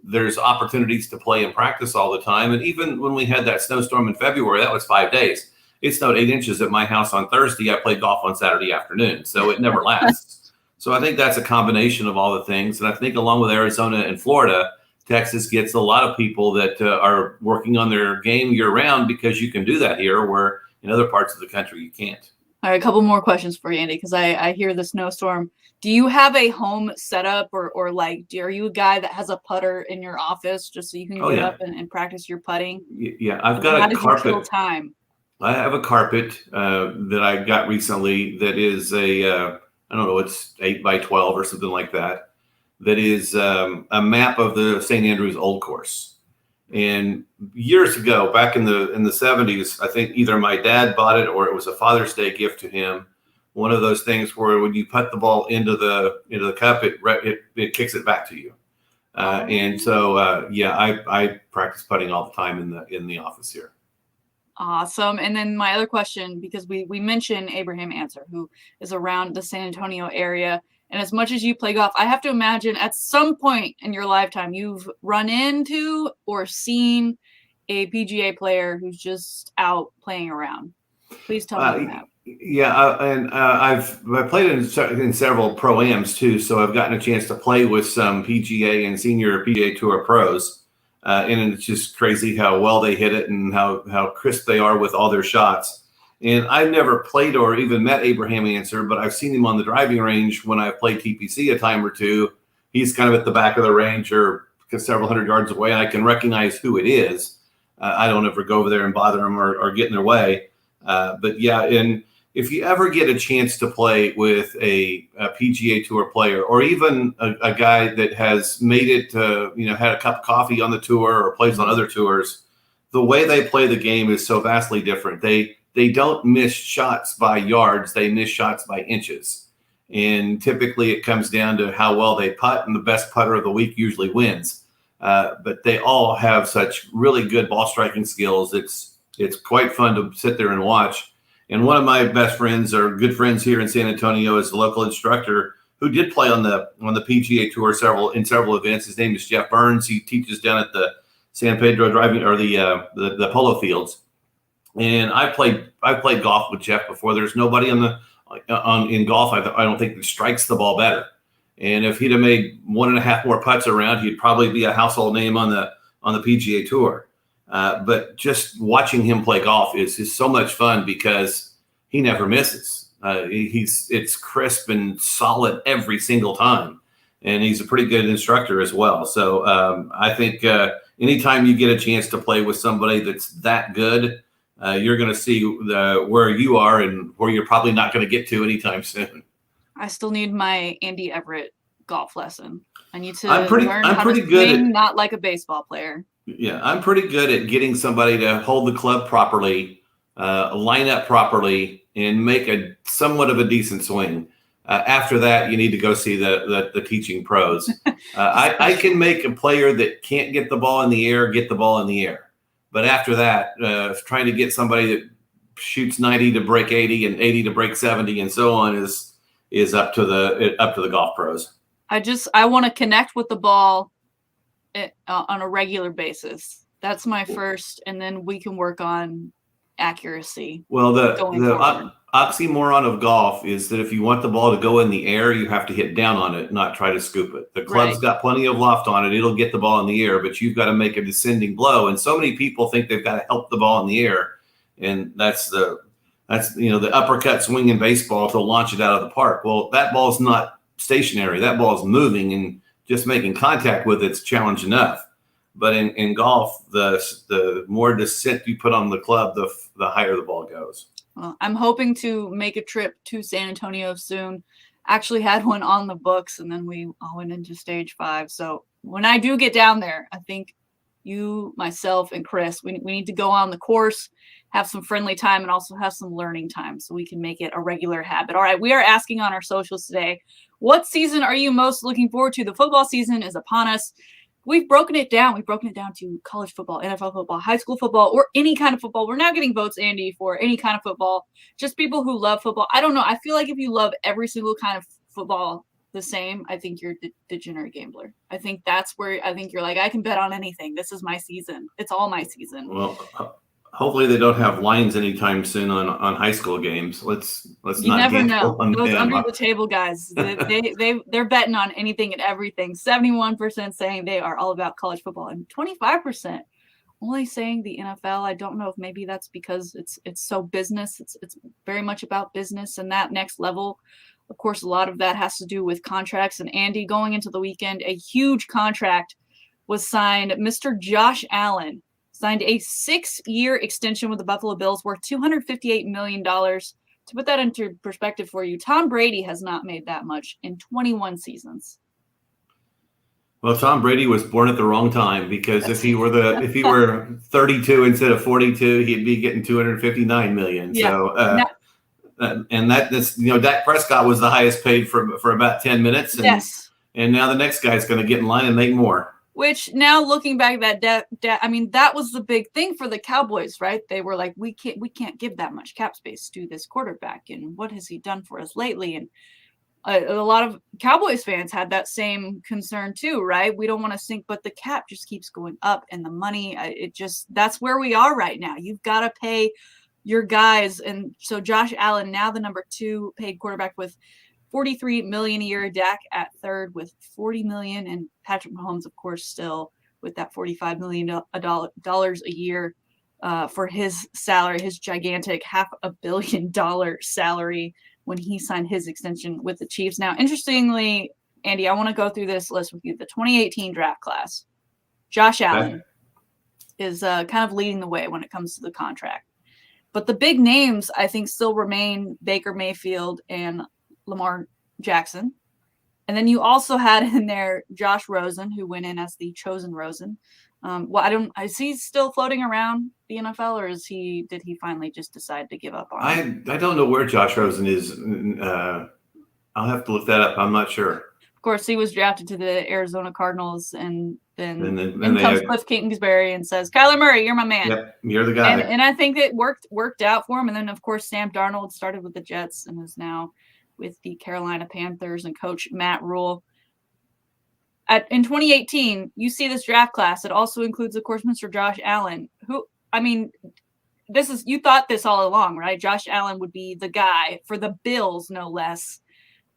there's opportunities to play and practice all the time. And even when we had that snowstorm in February, that was 5 days. It snowed 8 inches at my house on Thursday. I played golf on Saturday afternoon. So it never lasts. So I think that's a combination of all the things. And I think along with Arizona and Florida, Texas gets a lot of people that are working on their game year round because you can do that here, where in other parts of the country you can't. All right, a couple more questions for you, Andy, because I hear the snowstorm. Do you have a home setup, or like, are you a guy that has a putter in your office just so you can get up and practice your putting? Yeah, I've got How a did you carpet. kill time? I have a carpet that I got recently that is I don't know, it's 8 by 12 or something like that. That is a map of the St. Andrews Old Course. And years ago, back in the 70s, I think either my dad bought it or it was a Father's Day gift to him. One of those things where when you put the ball into the cup, it kicks it back to you. And so I practice putting all the time in the office here. Awesome. And then my other question, because we mentioned Abraham Answer, who is around the San Antonio area. And as much as you play golf, I have to imagine at some point in your lifetime, you've run into or seen a PGA player who's just out playing around. Please tell me that. Yeah, I played in several pro-ams too, so I've gotten a chance to play with some PGA and senior PGA Tour pros, and it's just crazy how well they hit it and how crisp they are with all their shots. And I've never played or even met Abraham Answer, but I've seen him on the driving range when I've played TPC a time or two. He's kind of at the back of the range or several hundred yards away, and I can recognize who it is. I don't ever go over there and bother him or get in their way. But yeah, and if you ever get a chance to play with a PGA Tour player or even a guy that has made it, had a cup of coffee on the tour or plays on other tours, the way they play the game is so vastly different. They don't miss shots by yards. They miss shots by inches. And typically it comes down to how well they putt, and the best putter of the week usually wins. But they all have such really good ball striking skills. It's quite fun to sit there and watch. And one of my best friends or good friends here in San Antonio is a local instructor who did play on the PGA Tour in several events. His name is Jeff Burns. He teaches down at the San Pedro driving or the polo fields. And I played golf with Jeff before. There's nobody in golf I don't think that strikes the ball better. And if he'd have made 1.5 more putts around, he'd probably be a household name on the PGA Tour. But just watching him play golf is so much fun because he never misses. It's crisp and solid every single time, and he's a pretty good instructor as well. So I think anytime you get a chance to play with somebody that's that good, you're going to see where you are and where you're probably not going to get to anytime soon. I still need my Andy Everett golf lesson. I need to learn how to swing, not like a baseball player. Yeah, I'm pretty good at getting somebody to hold the club properly, line up properly, and make somewhat of a decent swing. After that, you need to go see the teaching pros. I can make a player that can't get the ball in the air get the ball in the air. But after that, trying to get somebody that shoots 90 to break 80 and 80 to break 70 and so on is up to the golf pros. I want to connect with the ball on a regular basis. That's my first, and then we can work on accuracy. Well, the oxymoron of golf is that if you want the ball to go in the air, you have to hit down on it, not try to scoop it. The club's got plenty of loft on it. It'll get the ball in the air, but you've got to make a descending blow. And so many people think they've got to help the ball in the air. And that's the uppercut swing in baseball to launch it out of the park. Well, that ball's not stationary. That ball's moving, and just making contact with it's challenge enough. But in golf, the more descent you put on the club, the higher the ball goes. Well, I'm hoping to make a trip to San Antonio soon. Actually had one on the books, and then we all went into stage 5. So when I do get down there, I think you, myself, and Chris, we need to go on the course, have some friendly time, and also have some learning time so we can make it a regular habit. All right, we are asking on our socials today, what season are you most looking forward to? The football season is upon us. We've broken it down. We've broken it down to college football, NFL football, high school football, or any kind of football. We're now getting votes, Andy, for any kind of football. Just people who love football. I don't know. I feel like if you love every single kind of football the same, I think you're the degenerate gambler. I think that's where I think you're like, I can bet on anything. This is my season. It's all my season. Well, Hopefully they don't have lines anytime soon on high school games. Let's You not never gamble know. on Those them. under the table guys, they're betting on anything and everything. 71% saying they are all about college football, and 25% only saying the NFL. I don't know if maybe that's because it's so business. It's very much about business and that next level. Of course, a lot of that has to do with contracts. And Andy, going into the weekend, a huge contract was signed. Mr. Josh Allen signed a 6-year extension with the Buffalo Bills worth $258 million. To put that into perspective for you, Tom Brady has not made that much in 21 seasons. Well, Tom Brady was born at the wrong time, because if he were 32 instead of 42, he'd be getting 259 million. Yeah. So and that's Dak Prescott was the highest paid for about 10 minutes. And, yes. And now the next guy's going to get in line and make more. Which now looking back, that was the big thing for the Cowboys, right? They were like, we can't give that much cap space to this quarterback, and what has he done for us lately? And a lot of Cowboys fans had that same concern too, right? We don't want to sink, but the cap just keeps going up, and the money, that's where we are right now. You've got to pay your guys, and so Josh Allen, now the number 2 paid quarterback with $43 million a year, Dak at third with $40 million, and Patrick Mahomes, of course, still with that $45 million a year for his salary, his gigantic $500 million salary when he signed his extension with the Chiefs. Now, interestingly, Andy, I want to go through this list with you. The 2018 draft class, Josh Allen is kind of leading the way when it comes to the contract. But the big names, I think, still remain Baker Mayfield and Lamar Jackson. And then you also had in there Josh Rosen, who went in as the chosen Rosen. Is he still floating around the NFL, or did he finally just decide to give up on it? I don't know where Josh Rosen is. I'll have to look that up. I'm not sure. Of course, he was drafted to the Arizona Cardinals, and then comes Cliff Kingsbury and says, "Kyler Murray, you're my man. Yep, you're the guy." And I think it worked out for him. And then, of course, Sam Darnold started with the Jets and is now with the Carolina Panthers and coach Matt Rule. In 2018, you see this draft class. It also includes, of course, Mr. Josh Allen, who, you thought this all along, right? Josh Allen would be the guy for the Bills, no less.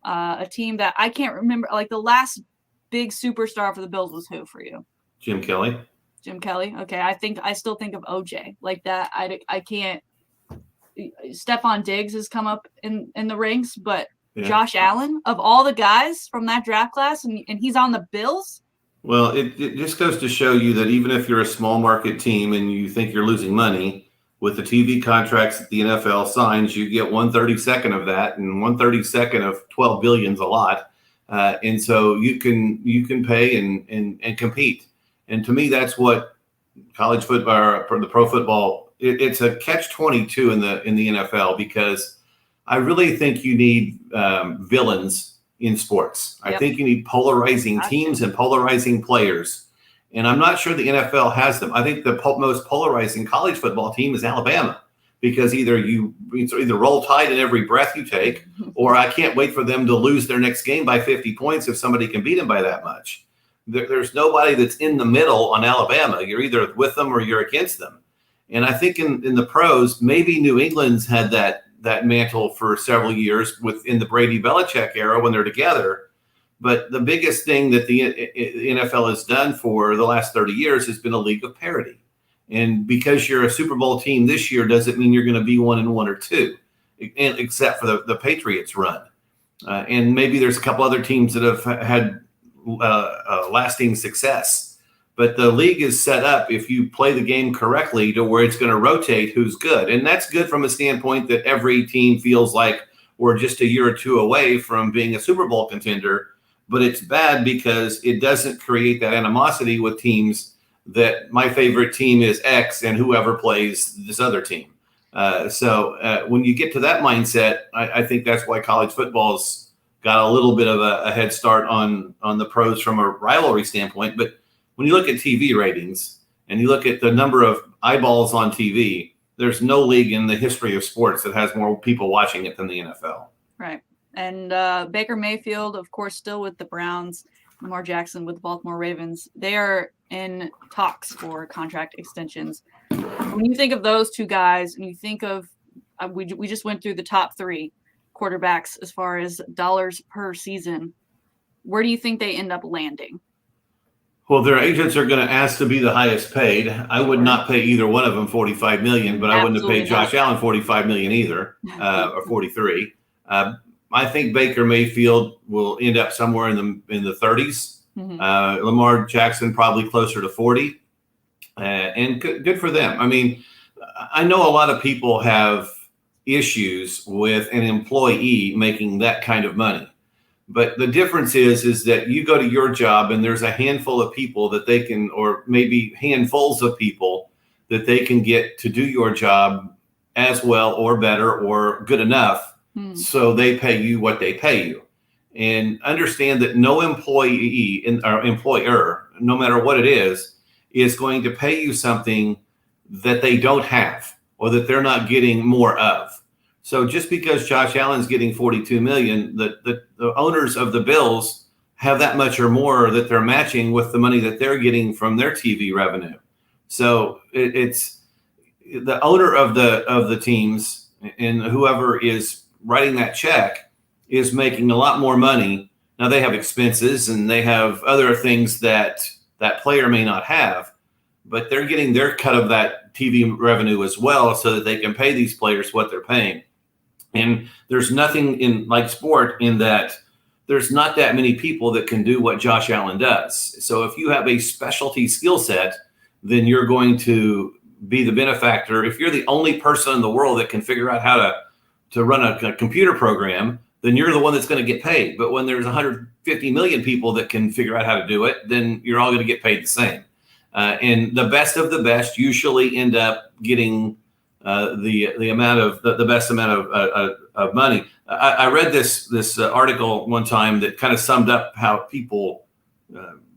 A team that I can't remember, like the last big superstar for the Bills was who for you? Jim Kelly. Jim Kelly. Okay. I still think of OJ like that. I can't. Stephon Diggs has come up in the ranks, but Josh Allen, of all the guys from that draft class, and he's on the Bills. Well, it just goes to show you that even if you're a small market team and you think you're losing money, with the TV contracts that the NFL signs, you get 1/32 of that, and 1/32 of 12 billion is a lot. And so you can pay and compete. And to me, that's what college football, or the pro football, it's a catch-22 in the NFL, because I really think you need villains in sports. Yep. I think you need polarizing teams and polarizing players. And I'm not sure the NFL has them. I think the most polarizing college football team is Alabama, because either roll tide in every breath you take, or I can't wait for them to lose their next game by 50 points if somebody can beat them by that much. There's nobody that's in the middle on Alabama. You're either with them or you're against them. And I think in the pros, maybe New England's had that mantle for several years in the Brady Belichick era when they're together. But the biggest thing that the NFL has done for the last 30 years has been a league of parity. And because you're a Super Bowl team this year doesn't mean you're going to be 1-1 or 2, except for the Patriots run. And maybe there's a couple other teams that have had lasting success. But the league is set up, if you play the game correctly, to where it's going to rotate who's good. And that's good from a standpoint that every team feels like we're just a year or two away from being a Super Bowl contender. But it's bad because it doesn't create that animosity with teams that my favorite team is X and whoever plays this other team. So when you get to that mindset, I think that's why college football's got a little bit of a head start on the pros from a rivalry standpoint. But when you look at TV ratings and you look at the number of eyeballs on TV, there's no league in the history of sports that has more people watching it than the NFL. Right. And Baker Mayfield, of course, still with the Browns. Lamar Jackson with the Baltimore Ravens. They are in talks for contract extensions. When you think of those two guys, and you think of we just went through the top 3 quarterbacks as far as dollars per season. Where do you think they end up landing? Well, their agents are going to ask to be the highest paid. I would not pay either one of them $45 million, but I wouldn't have paid Josh Allen $45 million either, or 43. I think Baker Mayfield will end up somewhere in the 30s. Mm-hmm. Lamar Jackson probably closer to 40, and good for them. I mean, I know a lot of people have issues with an employee making that kind of money. But the difference is that you go to your job and there's a handful of people that they can, or maybe handfuls of people that they can get to do your job as well or better or good enough. So they pay you what they pay you. And understand that no employee or employer, no matter what it is going to pay you something that they don't have or that they're not getting more of. So just because Josh Allen's getting $42 million, the owners of the Bills have that much or more that they're matching with the money that they're getting from their TV revenue. So it's the owner of the teams and whoever is writing that check is making a lot more money. Now they have expenses and they have other things that player may not have, but they're getting their cut of that TV revenue as well so that they can pay these players what they're paying. And there's nothing in like sport in that there's not that many people that can do what Josh Allen does. So if you have a specialty skill set, then you're going to be the benefactor. If you're the only person in the world that can figure out how to run a computer program, then you're the one that's going to get paid. But when there's 150 million people that can figure out how to do it, then you're all going to get paid the same. And the best of the best usually end up getting the amount of the best amount of money. I read this article one time that kind of summed up how people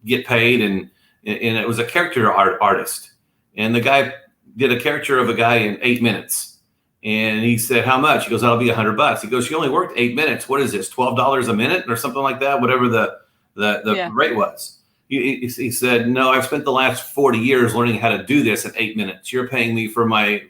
get paid, and it was a character artist, and the guy did a character of a guy in 8 minutes, and he said, "How much?" He goes, "That'll be $100." He goes, "You only worked 8 minutes. What is this? $12 a minute or something like that? Whatever the rate was." He said, "No, I've spent the last 40 years learning how to do this in 8 minutes. You're paying me for my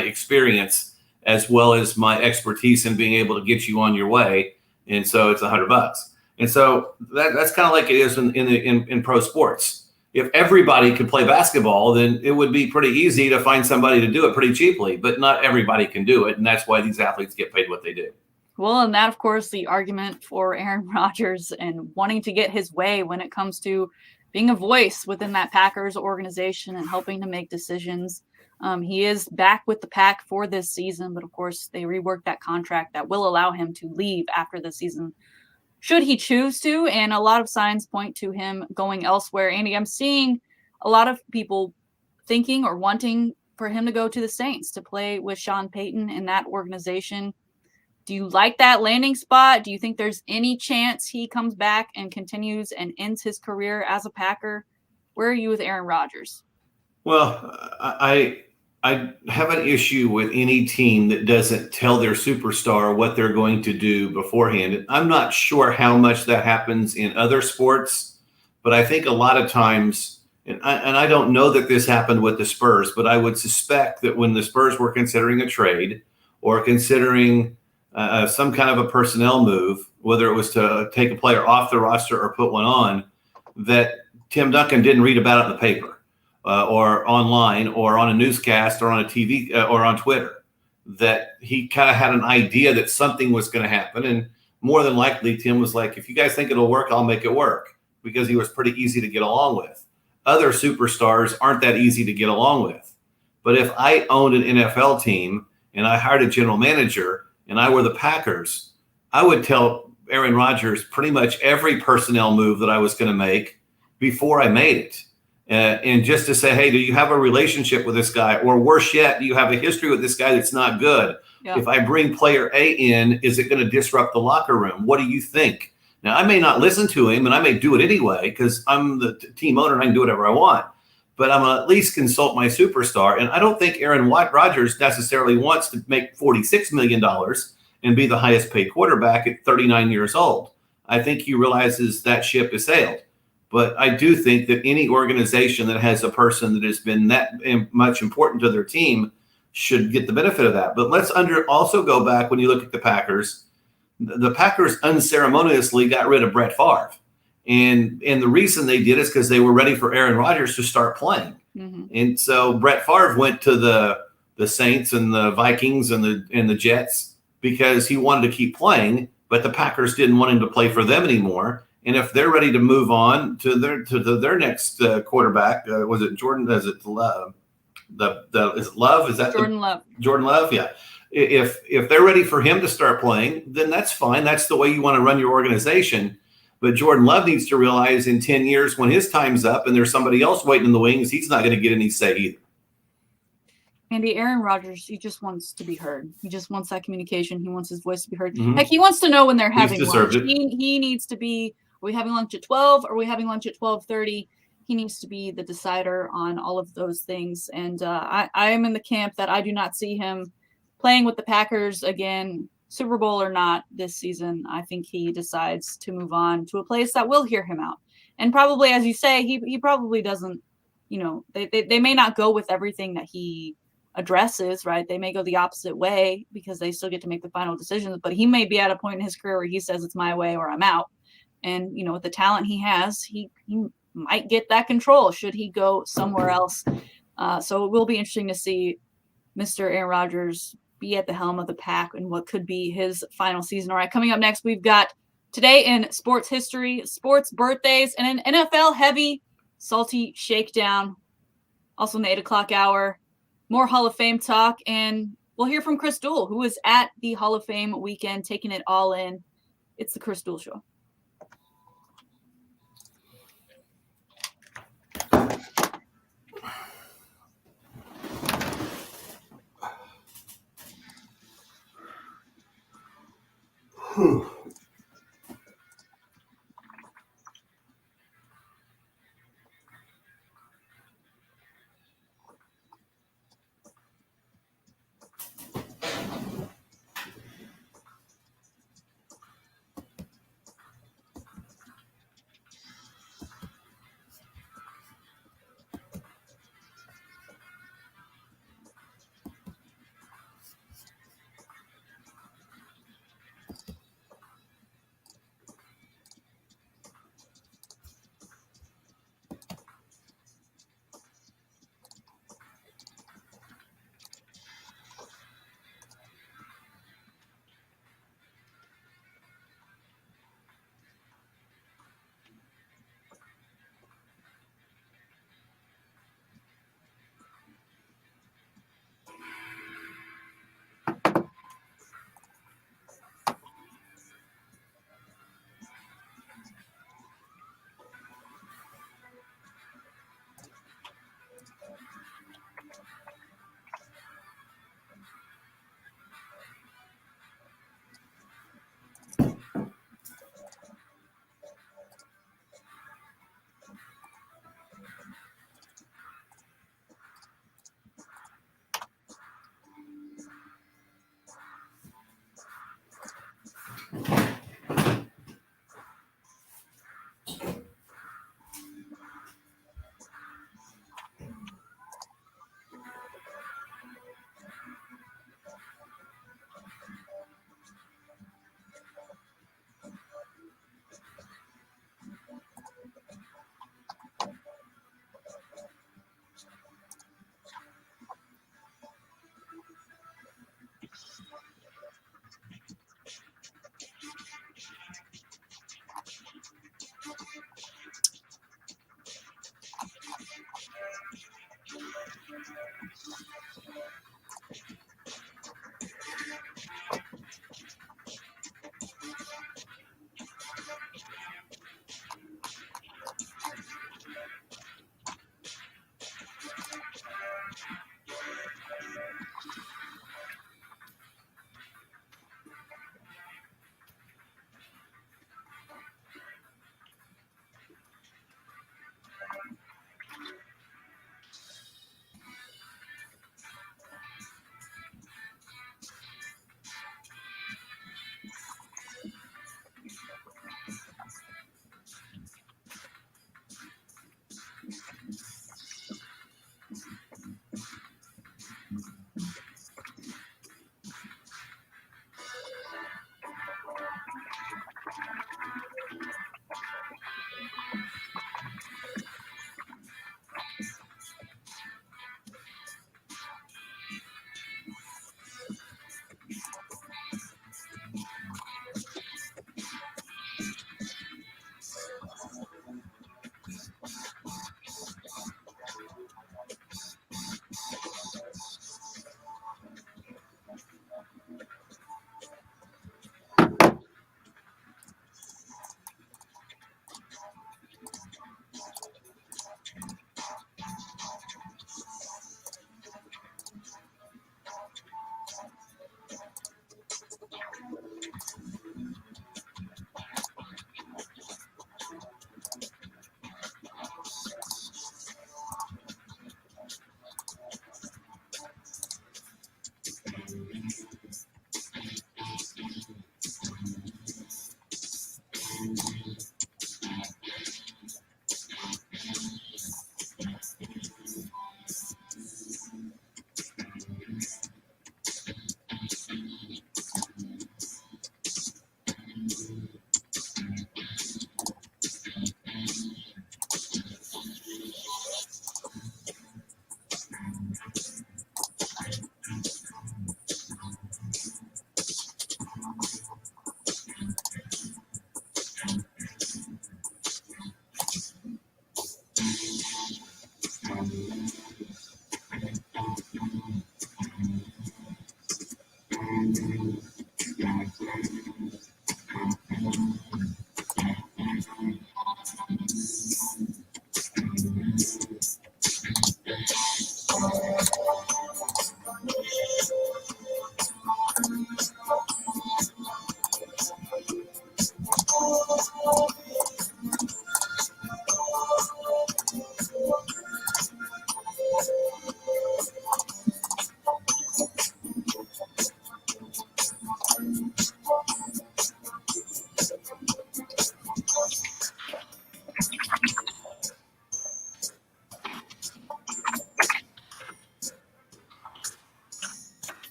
experience as well as my expertise in being able to get you on your way, and so it's $100." And so that's kind of like it is in pro sports. If everybody could play basketball, then it would be pretty easy to find somebody to do it pretty cheaply. But not everybody can do it, and that's why these athletes get paid what they do. Well, and that, of course, the argument for Aaron Rodgers and wanting to get his way when it comes to being a voice within that Packers organization and helping to make decisions. He is back with the Pack for this season, but of course they reworked that contract that will allow him to leave after the season, should he choose to. And a lot of signs point to him going elsewhere. Andy, I'm seeing a lot of people thinking or wanting for him to go to the Saints to play with Sean Payton in that organization. Do you like that landing spot? Do you think there's any chance he comes back and continues and ends his career as a Packer? Where are you with Aaron Rodgers? Well, I have an issue with any team that doesn't tell their superstar what they're going to do beforehand. And I'm not sure how much that happens in other sports, but I think a lot of times, and I don't know that this happened with the Spurs, but I would suspect that when the Spurs were considering a trade or considering some kind of a personnel move, whether it was to take a player off the roster or put one on, that Tim Duncan didn't read about it in the paper. Or online or on a newscast or on a TV or on Twitter, that he kind of had an idea that something was going to happen. And more than likely, Tim was like, if you guys think it'll work, I'll make it work, because he was pretty easy to get along with. Other superstars aren't that easy to get along with. But if I owned an NFL team and I hired a general manager and I were the Packers, I would tell Aaron Rodgers pretty much every personnel move that I was going to make before I made it. And just to say, hey, do you have a relationship with this guy? Or worse yet, do you have a history with this guy that's not good? Yeah. If I bring player A in, is it going to disrupt the locker room? What do you think? Now, I may not listen to him, and I may do it anyway because I'm the team owner and I can do whatever I want. But I'm going to at least consult my superstar. And I don't think Aaron Rodgers necessarily wants to make $46 million and be the highest paid quarterback at 39 years old. I think he realizes that ship has sailed. But I do think that any organization that has a person that has been that much important to their team should get the benefit of that. But let's also go back when you look at the Packers. The Packers unceremoniously got rid of Brett Favre. And the reason they did is because they were ready for Aaron Rodgers to start playing. Mm-hmm. And so Brett Favre went to the Saints and the Vikings and the Jets because he wanted to keep playing, but the Packers didn't want him to play for them anymore. And if they're ready to move on to their next quarterback, was it Jordan? Is it Love? Is it Love? Is that Jordan Love? Jordan Love, yeah. If they're ready for him to start playing, then that's fine. That's the way you want to run your organization. But Jordan Love needs to realize in 10 years when his time's up and there's somebody else waiting in the wings, he's not going to get any say either. Andy, Aaron Rodgers, he just wants to be heard. He just wants that communication. He wants his voice to be heard. Mm-hmm. Heck, he wants to know when they're having lunch. He needs to be, are we having lunch at 12? Are we having lunch at 12:30? He needs to be the decider on all of those things. And I am in the camp that I do not see him playing with the Packers again, Super Bowl or not this season. I think he decides to move on to a place that will hear him out. And probably, as you say, he probably doesn't, they may not go with everything that he addresses, right? They may go the opposite way because they still get to make the final decisions, but he may be at a point in his career where he says it's my way or I'm out. And, with the talent he has, he might get that control should he go somewhere else. So it will be interesting to see Mr. Aaron Rodgers be at the helm of the Pack and what could be his final season. All right, coming up next, we've got today in sports history, sports birthdays, and an NFL heavy, salty shakedown. Also in the 8 o'clock hour, more Hall of Fame talk, and we'll hear from Chris Duel, who was at the Hall of Fame weekend, taking it all in. It's the Chris Duel Show.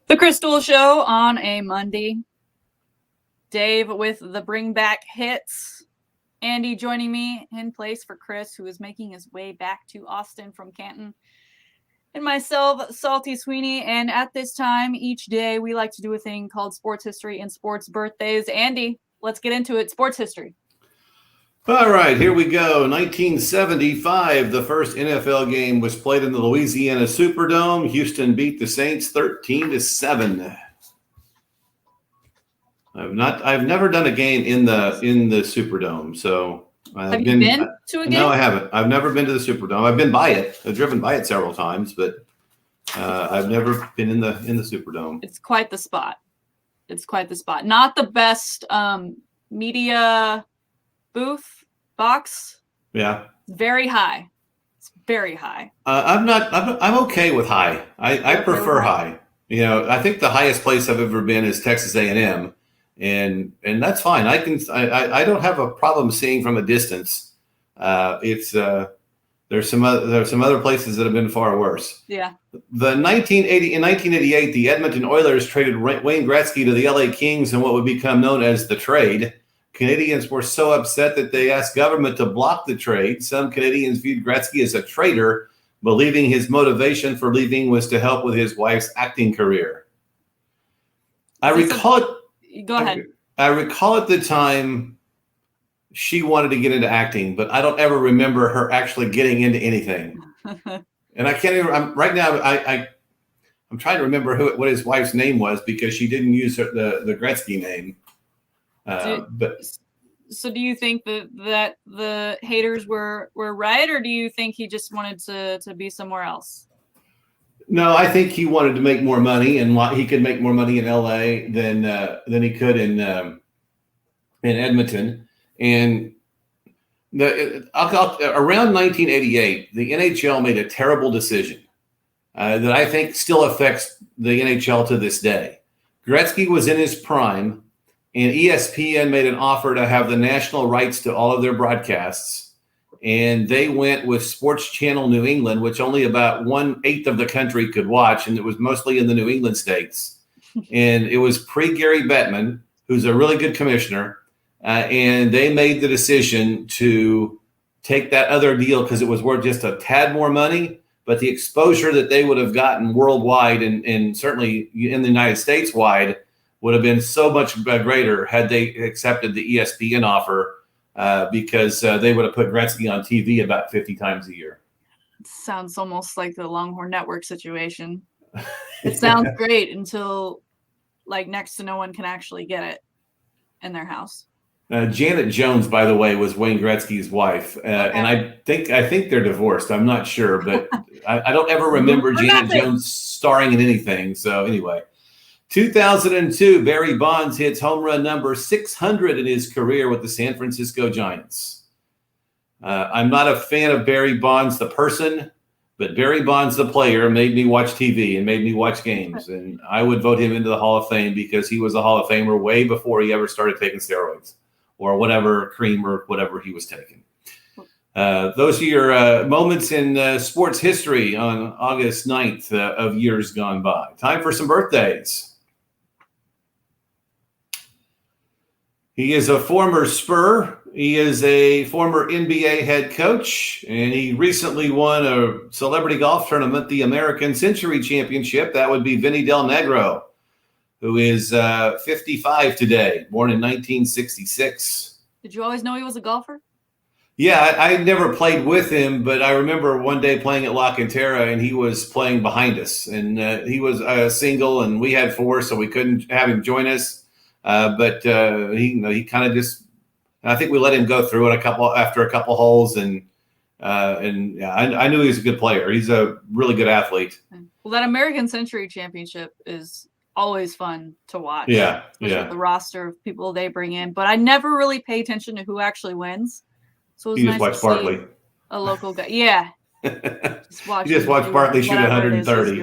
The Chris Duel Show on a Monday. Dave with the bring back hits. Andy joining me in place for Chris, who is making his way back to Austin from Canton. And myself, Salty Sweeney. And at this time, each day, we like to do a thing called Sports History and Sports Birthdays. Andy, let's get into it. Sports history. All right, here we go. 1975, the first NFL game was played in the Louisiana Superdome. Houston beat the Saints 13-7. I've never done a game in the Superdome, so have you been to a game? No, I haven't. I've never been to the Superdome. I've been by it. I've driven by it several times, but I've never been in the Superdome. It's quite the spot. Not the best media booth box. Yeah. Very high. It's very high. I'm okay with high. I prefer high. You know, I think the highest place I've ever been is Texas A&M, and that's fine. I don't have a problem seeing from a distance. There's some other places that have been far worse. Yeah. In 1988, the Edmonton Oilers traded Wayne Gretzky to the LA Kings in what would become known as the trade. Canadians were so upset that they asked government to block the trade. Some Canadians viewed Gretzky as a traitor, believing his motivation for leaving was to help with his wife's acting career. Go ahead. I recall at the time she wanted to get into acting, but I don't ever remember her actually getting into anything. And I can't even. Right now, I'm trying to remember what his wife's name was because she didn't use the Gretzky name. So do you think that the haters were right, or do you think he just wanted to be somewhere else? No, I think he wanted to make more money, and he could make more money in LA than he could in Edmonton. And around 1988, the NHL made a terrible decision that I think still affects the NHL to this day. Gretzky was in his prime, and ESPN made an offer to have the national rights to all of their broadcasts. And they went with Sports Channel New England, which only about 1/8 of the country could watch. And it was mostly in the New England states. And it was pre-Gary Bettman, who's a really good commissioner. and they made the decision to take that other deal because it was worth just a tad more money, but the exposure that they would have gotten worldwide and certainly in the United States wide would have been so much greater had they accepted the ESPN offer, because they would have put Gretzky on TV about 50 times a year. It sounds almost like the Longhorn Network situation. It sounds great until like next to no one can actually get it in their house. Janet Jones, by the way, was Wayne Gretzky's wife, and I think they're divorced. I'm not sure, but I don't ever remember Janet Jones starring in anything. So anyway, 2002, Barry Bonds hits home run number 600 in his career with the San Francisco Giants. I'm not a fan of Barry Bonds, the person, but Barry Bonds, the player, made me watch TV and made me watch games. And I would vote him into the Hall of Fame because he was a Hall of Famer way before he ever started taking steroids or whatever cream or whatever he was taking. Those are your moments in sports history on August 9th of years gone by. Time for some birthdays. He is a former Spur. He is a former NBA head coach, and he recently won a celebrity golf tournament, the American Century Championship. That would be Vinny Del Negro, who is 55 today, born in 1966. Did you always know he was a golfer? Yeah, I never played with him, but I remember one day playing at La Cantera, and he was playing behind us. And he was single, and we had four, so we couldn't have him join us. But he kind of just, I think we let him go through it after a couple holes, and yeah, I knew he was a good player. He's a really good athlete. Well, that American Century Championship is always fun to watch. Yeah, especially with the roster of people they bring in. But I never really pay attention to who actually wins. So it was you nice just to watch see Bartley. a local guy. Yeah. Just watch Bartley shoot 130.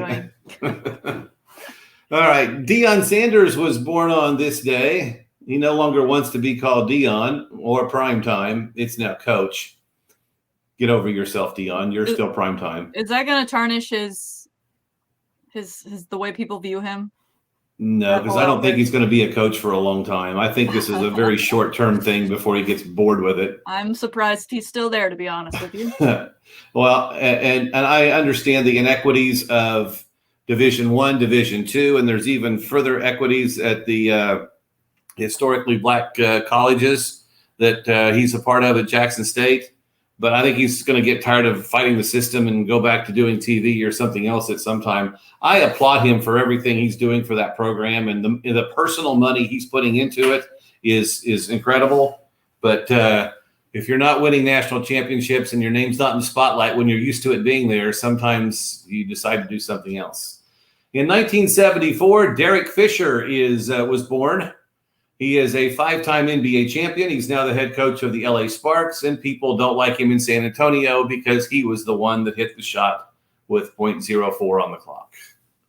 All right. Deion Sanders was born on this day. He no longer wants to be called Deion or Primetime. It's now Coach. Get over yourself, Deion. You're still Primetime. Is that going to tarnish his the way people view him? No, because I don't think he's going to be a coach for a long time. I think this is a very short-term thing before he gets bored with it. I'm surprised he's still there, to be honest with you. Well, and I understand the inequities of Division I, Division II, and there's even further equities at the historically black colleges that he's a part of at Jackson State. But I think he's going to get tired of fighting the system and go back to doing TV or something else at some time. I applaud him for everything he's doing for that program, and the personal money he's putting into it is incredible. But if you're not winning national championships and your name's not in the spotlight when you're used to it being there, sometimes you decide to do something else. In 1974, Derek Fisher was born. He is a 5-time NBA champion. He's now the head coach of the LA Sparks, and people don't like him in San Antonio because he was the one that hit the shot with .04 on the clock.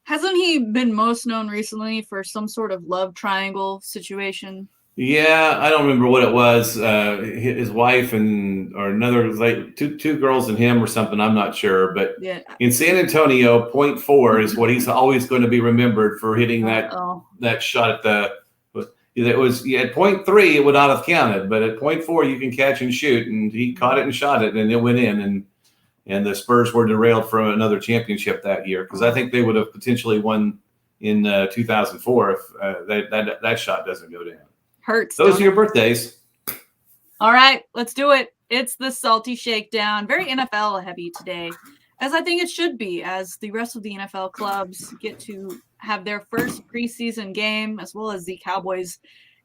Hasn't he been most known recently for some sort of love triangle situation? Yeah, I don't remember what it was. His wife or another, like two girls and him or something. I'm not sure. But yeah. In San Antonio, .4 is what he's always going to be remembered for hitting that shot at the – it was at .3, it would not have counted, but at .4 you can catch and shoot, and he caught it and shot it, and it went in, and the Spurs were derailed from another championship that year because I think they would have potentially won in 2004 if that shot doesn't go down. Hurts. Those are your birthdays. All right, let's do it. It's the Salty Shakedown. Very NFL heavy today, as I think it should be, as the rest of the NFL clubs get to have their first preseason game, as well as the Cowboys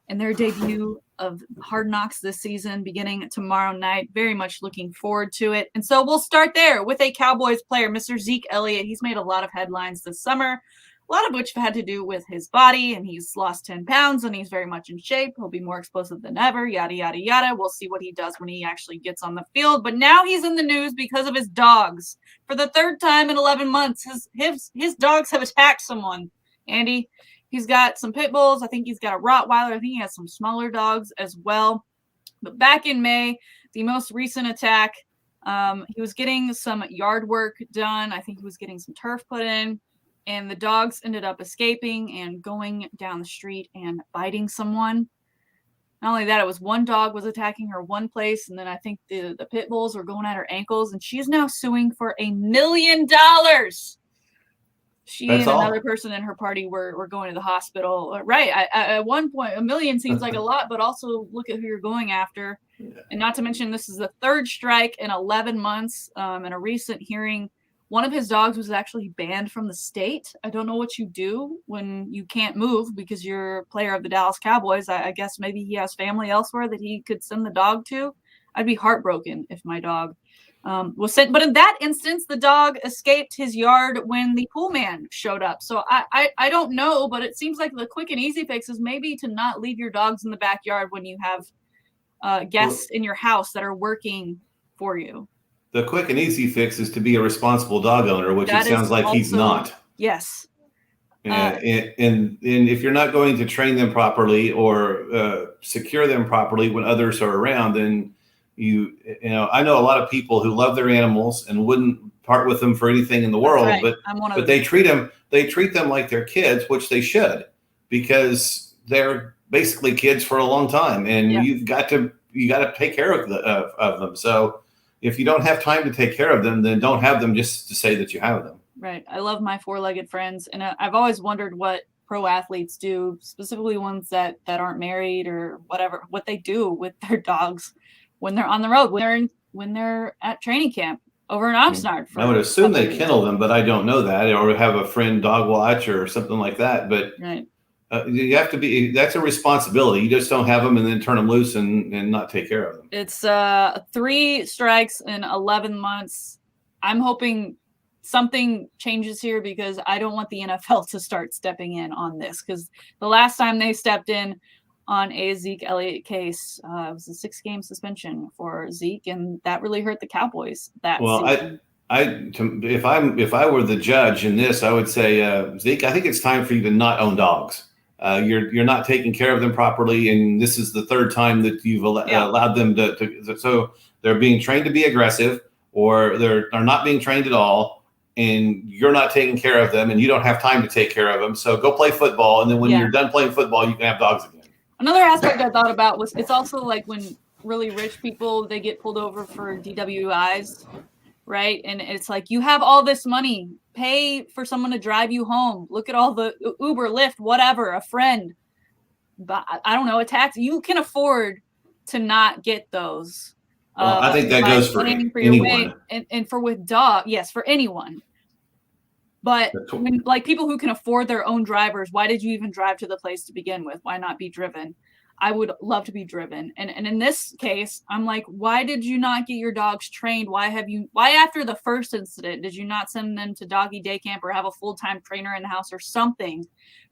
and their debut of Hard Knocks this season beginning tomorrow night. Very much looking forward to it. And so we'll start there with a Cowboys player, Mr. Zeke Elliott. He's made a lot of headlines this summer, a lot of which have had to do with his body, and he's lost 10 pounds, and he's very much in shape. He'll be more explosive than ever, yada, yada, yada. We'll see what he does when he actually gets on the field. But now he's in the news because of his dogs. For the third time in 11 months, his dogs have attacked someone. Andy, he's got some pit bulls. I think he's got a Rottweiler. I think he has some smaller dogs as well. But back in May, the most recent attack, he was getting some yard work done. I think he was getting some turf put in. And the dogs ended up escaping and going down the street and biting someone. Not only that, it was one dog was attacking her one place, and then I think the pit bulls were going at her ankles, and she's now suing for $1 million. She That's and all? another person in her party were going to the hospital. Right. At one point, $1 million seems like a lot, but also look at who you're going after. And not to mention, this is the third strike in 11 months. In a recent hearing, one of his dogs was actually banned from the state. I don't know what you do when you can't move because you're a player of the Dallas Cowboys. I guess maybe he has family elsewhere that he could send the dog to. I'd be heartbroken if my dog was sent. But in that instance, the dog escaped his yard when the pool man showed up. So I don't know, but it seems like the quick and easy fix is maybe to not leave your dogs in the backyard when you have guests in your house that are working for you. The quick and easy fix is to be a responsible dog owner, which That it sounds is like he's also- not. Yes. And if you're not going to train them properly or secure them properly when others are around, then you know, I know a lot of people who love their animals and wouldn't part with them for anything in the world, right. but I'm one of but those. they treat them like they're kids, which they should, because they're basically kids for a long time, and Yeah. you got to take care of them. So if you don't have time to take care of them, then don't have them just to say that you have them. Right. I love my four-legged friends, and I've always wondered what pro athletes do, specifically ones that aren't married or whatever, what they do with their dogs when they're on the road, when they're at training camp over in Oxnard. I would assume they weeks. kennel them, but I don't know that, or have a friend dog watch or something like that. But Right. You have to be. That's a responsibility. You just don't have them and then turn them loose and not take care of them. It's 3 strikes in 11 months. I'm hoping something changes here because I don't want the NFL to start stepping in on this, because the last time they stepped in on a Zeke Elliott case, it was a 6-game suspension for Zeke, and that really hurt the Cowboys. Well, if I were the judge in this, I would say, Zeke, I think it's time for you to not own dogs. You're not taking care of them properly, and this is the third time that you've allowed them to. So they're being trained to be aggressive, or they're not being trained at all, and you're not taking care of them, and you don't have time to take care of them. So go play football, and then when you're done playing football, you can have dogs again. Another aspect I thought about was it's also like when really rich people, they get pulled over for DWIs, right? And it's like, you have all this money, pay for someone to drive you home. Look at all the Uber, Lyft, whatever, a friend, but I don't know, a taxi. You can afford to not get those. Well, I think that goes for anyone. And for with dog, yes, for anyone. But when, like, people who can afford their own drivers, why did you even drive to the place to begin with? Why not be driven? I would love to be driven. And in this case, I'm like, why did you not get your dogs trained? Why after the first incident, did you not send them to doggy day camp or have a full-time trainer in the house or something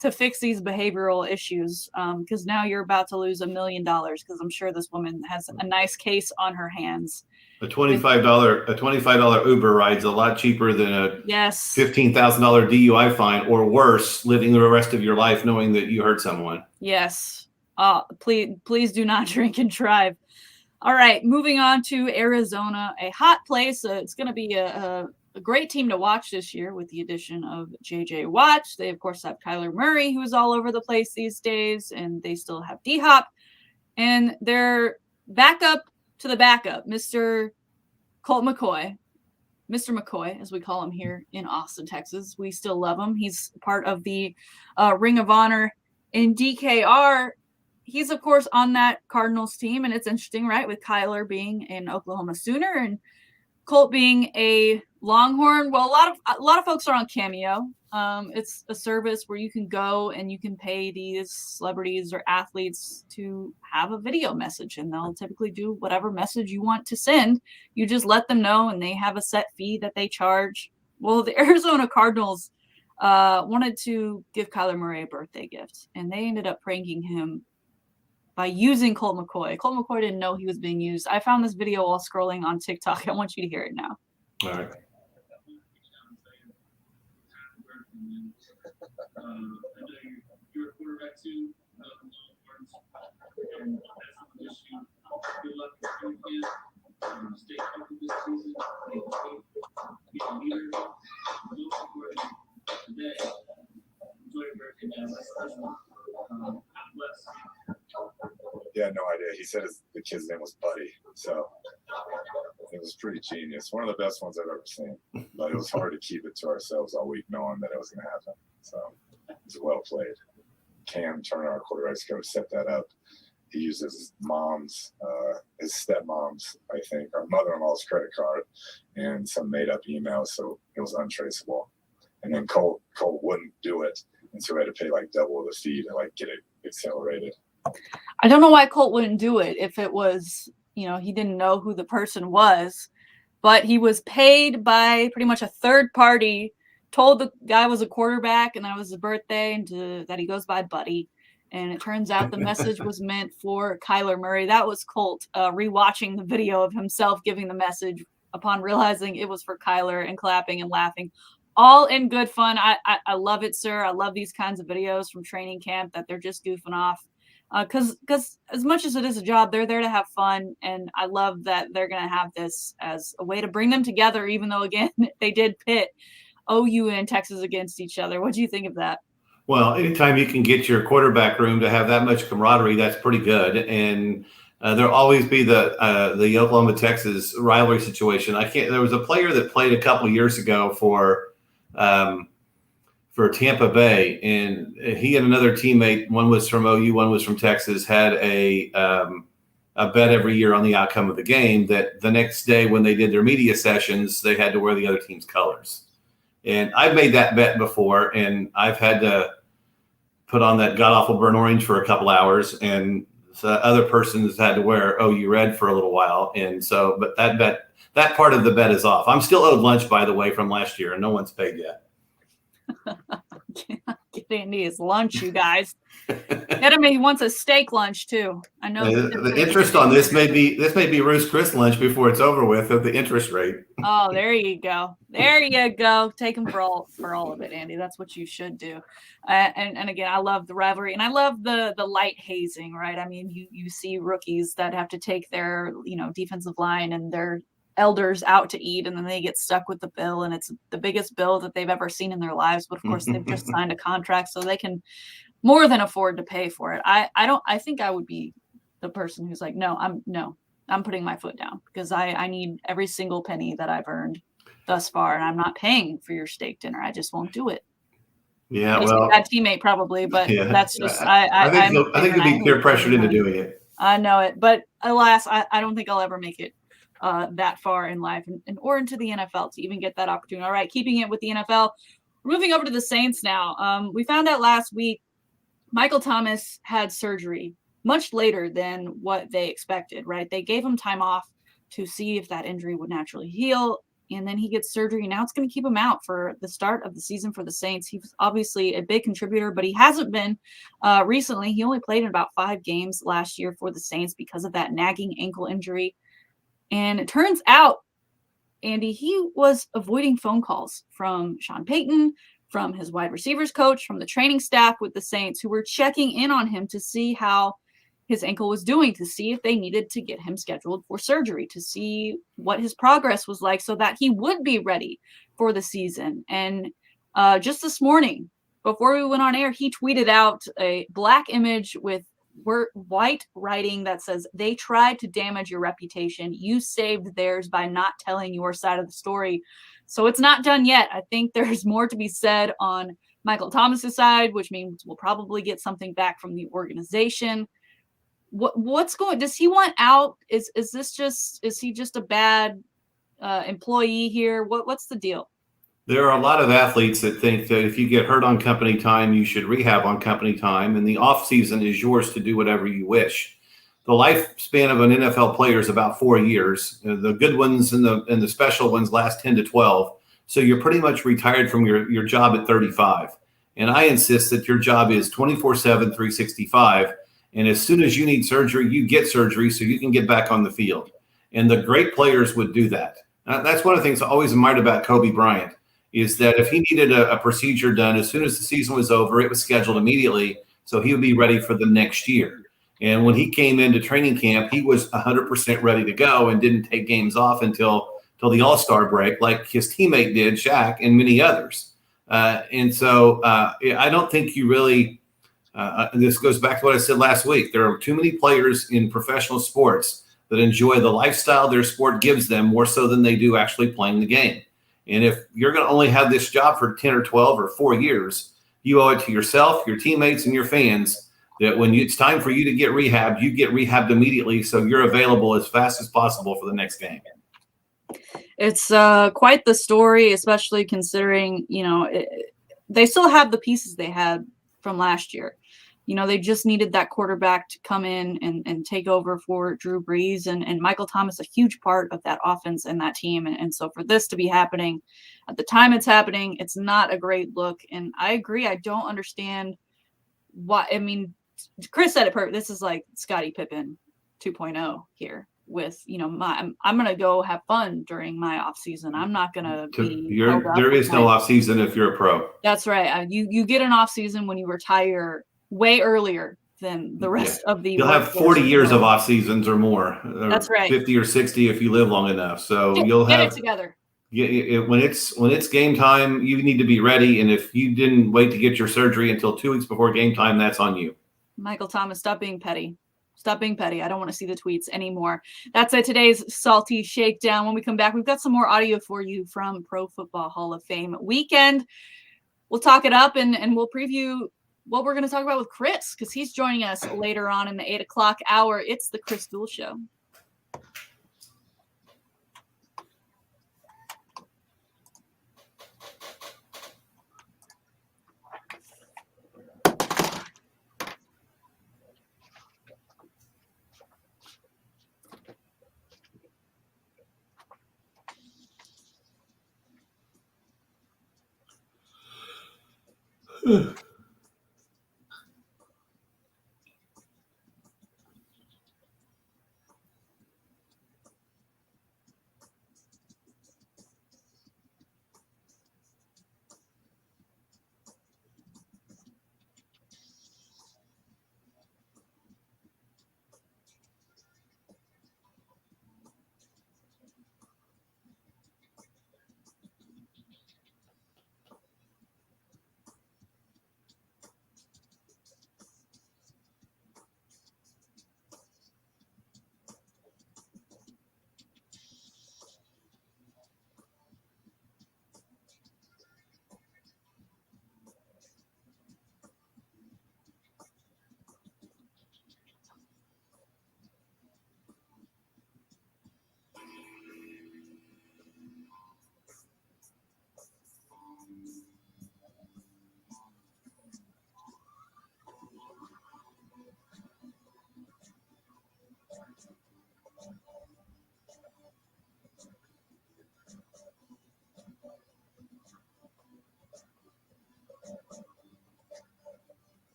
to fix these behavioral issues? Because now you're about to lose $1 million, because I'm sure this woman has a nice case on her hands. A $25 Uber ride's a lot cheaper than a $15,000 DUI fine, or worse, living the rest of your life knowing that you hurt someone. Yes. Please do not drink and drive. All right, moving on to Arizona, a hot place. It's going to be a great team to watch this year with the addition of J.J. Watt. They, of course, have Kyler Murray, who is all over the place these days, and they still have D-Hop. And their backup to the backup, Mr. Colt McCoy, Mr. McCoy, as we call him here in Austin, Texas. We still love him. He's part of the Ring of Honor in DKR. He's, of course, on that Cardinals team, and it's interesting, right, with Kyler being an Oklahoma Sooner and Colt being a Longhorn. Well, a lot of folks are on Cameo. It's a service where you can go and you can pay these celebrities or athletes to have a video message, and they'll typically do whatever message you want to send. You just let them know, and they have a set fee that they charge. Well, the Arizona Cardinals wanted to give Kyler Murray a birthday gift, and they ended up pranking him by using Colt McCoy. Colt McCoy didn't know he was being used. I found this video while scrolling on TikTok. I want you to hear it now. All right. I know you're a quarterback too. And that's an issue. Good luck this weekend. Stay healthy this season. Be a leader. Most important today. Enjoy your birthday, man. That's one. God bless. he had no idea. He said the kid's name was Buddy. So it was pretty genius. One of the best ones I've ever seen. But it was hard to keep it to ourselves all week knowing that it was going to happen. So it was well played. Cam Turner, our quarterbacks coach, set that up. He used his stepmom's, I think, our mother-in-law's credit card and some made-up email, so it was untraceable. And then Cole wouldn't do it, and so we had to pay like double the fee to like get it accelerated. I don't know why Colt wouldn't do it if it was, he didn't know who the person was, but he was paid by pretty much a third party, told the guy was a quarterback and that was his birthday and that he goes by Buddy. And it turns out the message was meant for Kyler Murray. That was Colt rewatching the video of himself giving the message upon realizing it was for Kyler and clapping and laughing. All in good fun. I love it, sir. I love these kinds of videos from training camp that they're just goofing off. Because as much as it is a job, they're there to have fun. And I love that they're going to have this as a way to bring them together, even though, again, they did pit OU and Texas against each other. What do you think of that? Well, anytime you can get your quarterback room to have that much camaraderie, that's pretty good. And there'll always be the Oklahoma-Texas rivalry situation. There was a player that played a couple years ago for Tampa Bay, and he and another teammate, one was from OU, one was from Texas, had a bet every year on the outcome of the game that the next day when they did their media sessions, they had to wear the other team's colors. And I've made that bet before, and I've had to put on that god-awful burnt orange for a couple hours, and the other person has had to wear OU red for a little while. And so, but that part of the bet is off. I'm still owed lunch, by the way, from last year, and no one's paid yet. Get Andy his lunch, you guys. Get him. He wants a steak lunch too. I know. The interest on this may be Ruth's Chris lunch before it's over with at the interest rate. Oh, there you go. There you go. Take him for all of it, Andy. That's what you should do. And again, I love the rivalry, and I love the light hazing. Right? I mean, you see rookies that have to take their defensive line and their elders out to eat, and then they get stuck with the bill, and it's the biggest bill that they've ever seen in their lives. But of course, they've just signed a contract, so they can more than afford to pay for it. I think I would be the person who's like, I'm putting my foot down because I need every single penny that I've earned thus far, and I'm not paying for your steak dinner. I just won't do it. Yeah, well, that teammate probably, but that's just I think you'll be peer pressured into doing it. I know it, but alas, I don't think I'll ever make it that far in life and or into the NFL to even get that opportunity. All right, keeping it with the NFL, we're moving over to the Saints now. We found out last week Michael Thomas had surgery much later than what they expected, right? They gave him time off to see if that injury would naturally heal, and then he gets surgery. Now it's going to keep him out for the start of the season for the Saints. He was obviously a big contributor, but he hasn't been recently. He only played in about 5 games last year for the Saints because of that nagging ankle injury. And it turns out, Andy, he was avoiding phone calls from Sean Payton, from his wide receivers coach, from the training staff with the Saints, who were checking in on him to see how his ankle was doing, to see if they needed to get him scheduled for surgery, to see what his progress was like so that he would be ready for the season. And just this morning, before we went on air, he tweeted out a black image with white writing that says, "They tried to damage your reputation. You saved theirs by not telling your side of the story." So it's not done yet. I think there's more to be said on Michael Thomas's side, which means we'll probably get something back from the organization. What's going? Does he want out? Is he just a bad employee here? What's the deal? There are a lot of athletes that think that if you get hurt on company time, you should rehab on company time, and the off season is yours to do whatever you wish. The lifespan of an NFL player is about 4 years. The good ones and the special ones last 10 to 12. So you're pretty much retired from your job at 35. And I insist that your job is 24/7, 365. And as soon as you need surgery, you get surgery so you can get back on the field. And the great players would do that. That's one of the things I always admired about Kobe Bryant, is that if he needed a procedure done, as soon as the season was over, it was scheduled immediately, so he would be ready for the next year. And when he came into training camp, he was 100% ready to go and didn't take games off until the All-Star break, like his teammate did, Shaq, and many others. And so I don't think you really This goes back to what I said last week. There are too many players in professional sports that enjoy the lifestyle their sport gives them more so than they do actually playing the game. And if you're going to only have this job for 10 or 12 or 4 years, you owe it to yourself, your teammates, and your fans that when it's time for you to get rehabbed, you get rehabbed immediately so you're available as fast as possible for the next game. It's quite the story, especially considering, they still have the pieces they had from last year. They just needed that quarterback to come in and take over for Drew Brees, and Michael Thomas, a huge part of that offense and that team. And so for this to be happening at the time it's happening, it's not a great look. And I agree. I don't understand why. I mean, Chris said it perfect. This is like Scottie Pippen 2.0 here with, I'm going to go have fun during my off season. I'm not going to be. There is no off season if you're a pro. That's right. You get an off season when you retire way earlier than the rest of the. You'll have 40 years of off seasons or more. That's right. 50 or 60 if you live long enough. So you'll get it together. When it's game time, you need to be ready. And if you didn't wait to get your surgery until 2 weeks before game time, that's on you. Michael Thomas, stop being petty. Stop being petty. I don't want to see the tweets anymore. That's today's Salty Shakedown. When we come back, we've got some more audio for you from Pro Football Hall of Fame weekend. We'll talk it up and we'll preview what we're going to talk about with Chris, because he's joining us later on in the 8 o'clock hour. It's the Chris Duel Show.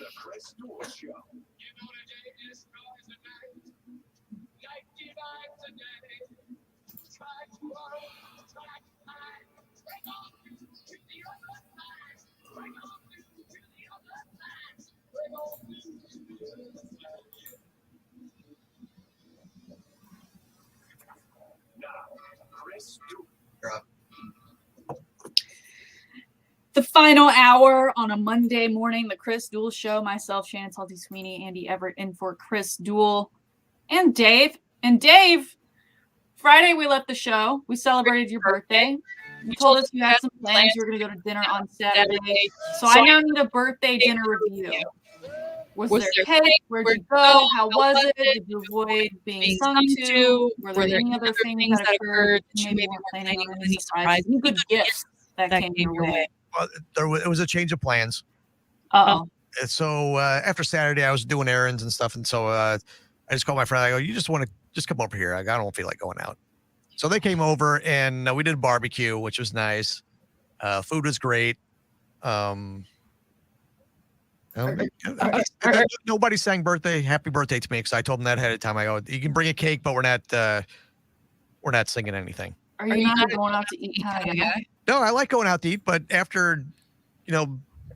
The Chris Duel Show. Now, Chris Duel. You're up. The final hour on a Monday morning, the Chris Duel Show. Myself, Shannon Salty Sweeney, Andy Everett in for Chris Duel, and Dave. And Dave, Friday we left the show. We celebrated your birthday. You told us you had some plans. You were going to go to dinner on Saturday. So I now need a birthday dinner review. Was there cake? Where'd you go? How was it? Did you avoid being sung to? Were there any other things that occurred that you maybe weren't planning on? Any surprise? Any good gifts that came your way? Well, it was a change of plans. Uh-oh. So after Saturday, I was doing errands and stuff. And so I just called my friend. I go, you just want to just come over here. I don't feel like going out. So they came over and we did a barbecue, which was nice. Food was great. Nobody sang happy birthday to me because I told them that ahead of time. I go, you can bring a cake, but we're not singing anything. Are you not going out to eat kind of guy? No, I like going out to eat, but after,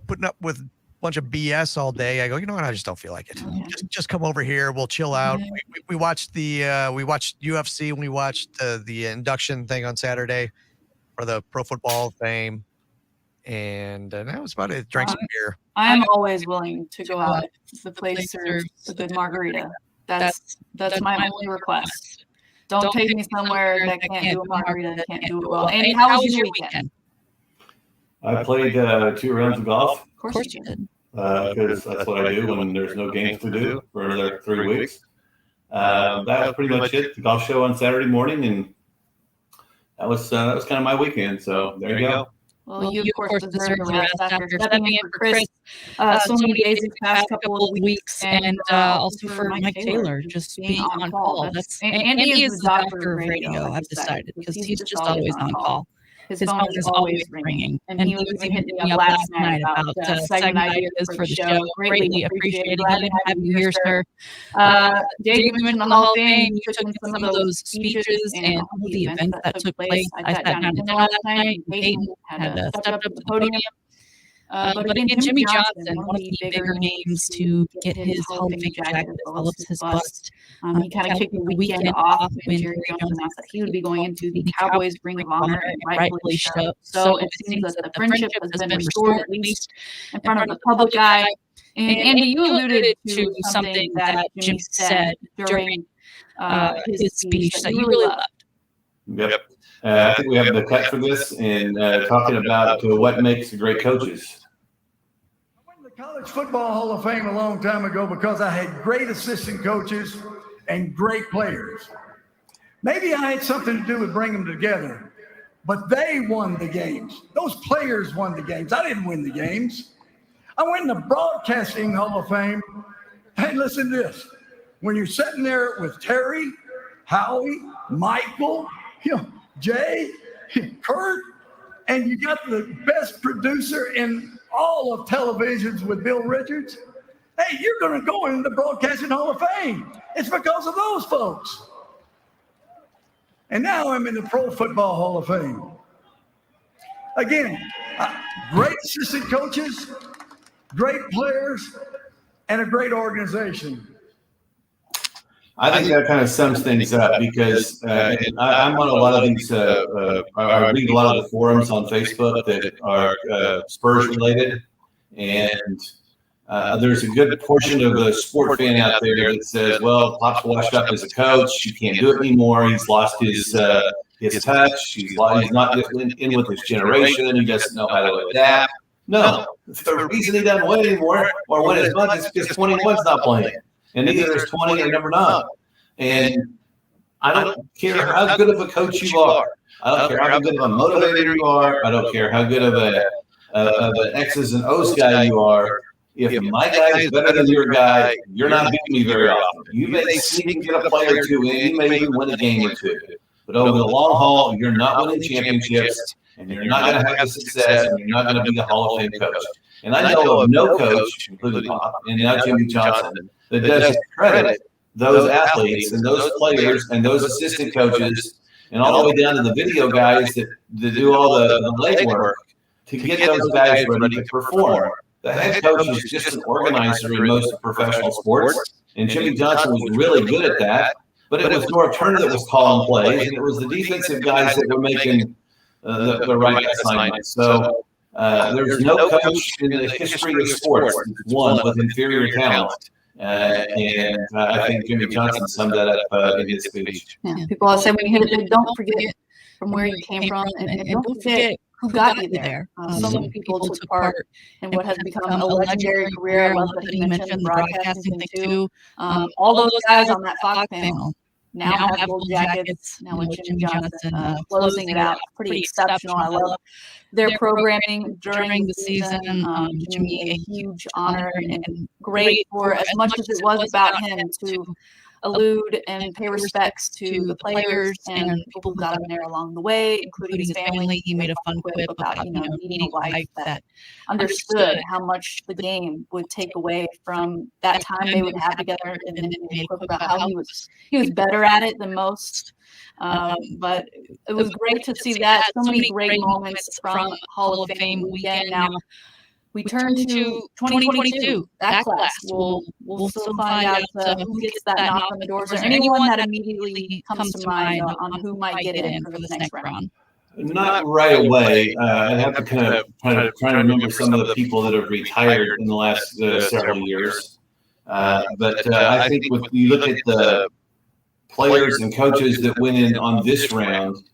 putting up with a bunch of BS all day, I go, you know what? I just don't feel like it. Okay. Just come over here. We'll chill out. We watched we watched UFC and we watched the induction thing on Saturday for the Pro Football Hall of Fame. And that was about it. Drank some beer. I am always willing to go out if the place serves a good margarita. That's my only request. Don't take me somewhere that can't do a margarita, that can't do it well. Andy, how was your weekend? I played 2 rounds of golf. Of course you did. Because that's what I do when there's no games to do for another 3 weeks. That was pretty much it. The golf show on Saturday morning, and that was kind of my weekend. So there you go. Well, you of course deserve a rest after stepping in for Chris so many days these past couple of weeks, and also for Mike Taylor just being on call. Andy is the doctor of radio, I've decided, because he's just always on call. His phone is always ringing. And he was even hitting me up last night about segment ideas for the show. Greatly appreciating it. Having you here, sir. Dave, you mentioned the Hall of Fame. You took in some of those speeches and all the events that took place. I sat down to dinner last night. Peyton had stepped up to the podium. But again, Jimmy Johnson, one of the bigger names to get his Hall of Fame jacket as well as his bust. He kind of kicked the weekend off when Jerry Jones announced that he would be going into the Cowboys Ring of Honor, and rightfully so. It seems that the friendship has been restored, at least in front of the public eye. And Andy, you alluded to something that Jimmy said during his speech that you really loved. Yep. I think we have the cut for this and talking about what makes great coaches. I went to the College Football Hall of Fame a long time ago because I had great assistant coaches and great players. Maybe I had something to do with bringing them together, but they won the games. Those players won the games. I didn't win the games. I went in the Broadcasting Hall of Fame. Hey, listen to this. When you're sitting there with Terry, Howie, Michael, Jay, Kurt, and you got the best producer in all of televisions with Bill Richards, hey, you're going to go in the Broadcasting Hall of Fame. It's because of those folks. And now I'm in the Pro Football Hall of Fame. Again, great assistant coaches, great players, and a great organization. I think that kind of sums things up because I'm on a lot of these. I read a lot of the forums on Facebook that are Spurs related, and there's a good portion of the sport fan out there that says, "Well, Pop's washed up as a coach. He can't do it anymore. He's lost his touch. He's not in with his generation. He doesn't know how to adapt." No, the reason he doesn't win anymore or win as much is because 21's not playing. And neither is 20 or number 9. And I don't care how good of a coach you are. I don't care how good of a motivator you are. I don't care how good of an X's and O's guy you are. If my guy is better than your guy, you're not beating me very often. You may sneak and get a play or two in. You may even win a game or two. But over the long haul, you're not winning championships. and you're not going to have the success, and you're not going to be a Hall of Fame coach. And I know of no coach, including Pop, and now Jimmy Johnson, that doesn't credit those athletes and those players and those assistant coaches and all the way down to the video guys that do all the legwork to get those guys ready to perform. The head coach is just an organizer in most professional sports, and Jimmy Johnson was really good at that. But it was Norv Turner that was calling plays, and it was the defensive guys that were making the right assignments. So there's no coach in the history of sports that's won with inferior talent. And I think Jimmy Johnson summed that up in his speech. Yeah, people always say when you hit it big, don't forget from where you came from, and don't forget who got you there. So many people took part in what has become a legendary career. I love that he mentioned the broadcasting thing too. All those guys on that Fox panel now have gold jackets. Now with Jimmy Johnson closing it out, pretty exceptional. I love their programming during the season. Jimmy, a huge honor and great for as much as it was about him to allude and pay respects to the players and people who got him there along the way, including his family. He made a fun quip about, needing a wife that understood how much the game would take away from that time they would have together, and then he made a quip about how he was better at it than most. But it was great to see that. So many great moments from Hall of Fame weekend. Now we turn to 2022. That class. We'll still find out who gets that knock on the doors. Is there anyone that immediately comes to mind on who might get in for the next round? Not right away. I'd have to kind of try to remember some of the people that have retired in the last several years. But I think when you look at the players and coaches that went in on this round,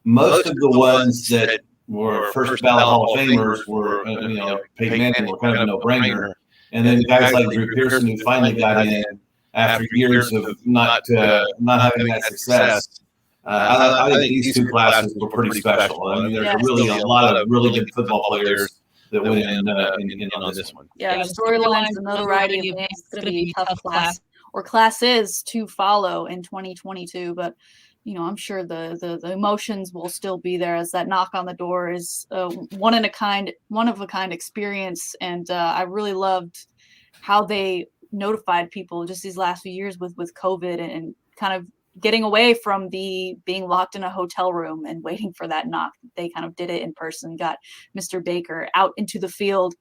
most of the ones that were first ballot Hall of Famers were, Peyton Manning were kind of a no-brainer. And then guys like Drew Pearson who finally got in after years of not having that success. I think these two classes were pretty special. I mean, there's really a lot of really good football players that went in on this one. Yeah, the storylines, the notoriety of names, it's going to be a tough class or classes to follow in 2022. But I'm sure the emotions will still be there, as that knock on the door is one of a kind experience. And I really loved how they notified people just these last few years with COVID and kind of getting away from being locked in a hotel room and waiting for that knock. They kind of did it in person, got Mr. Baker out into the field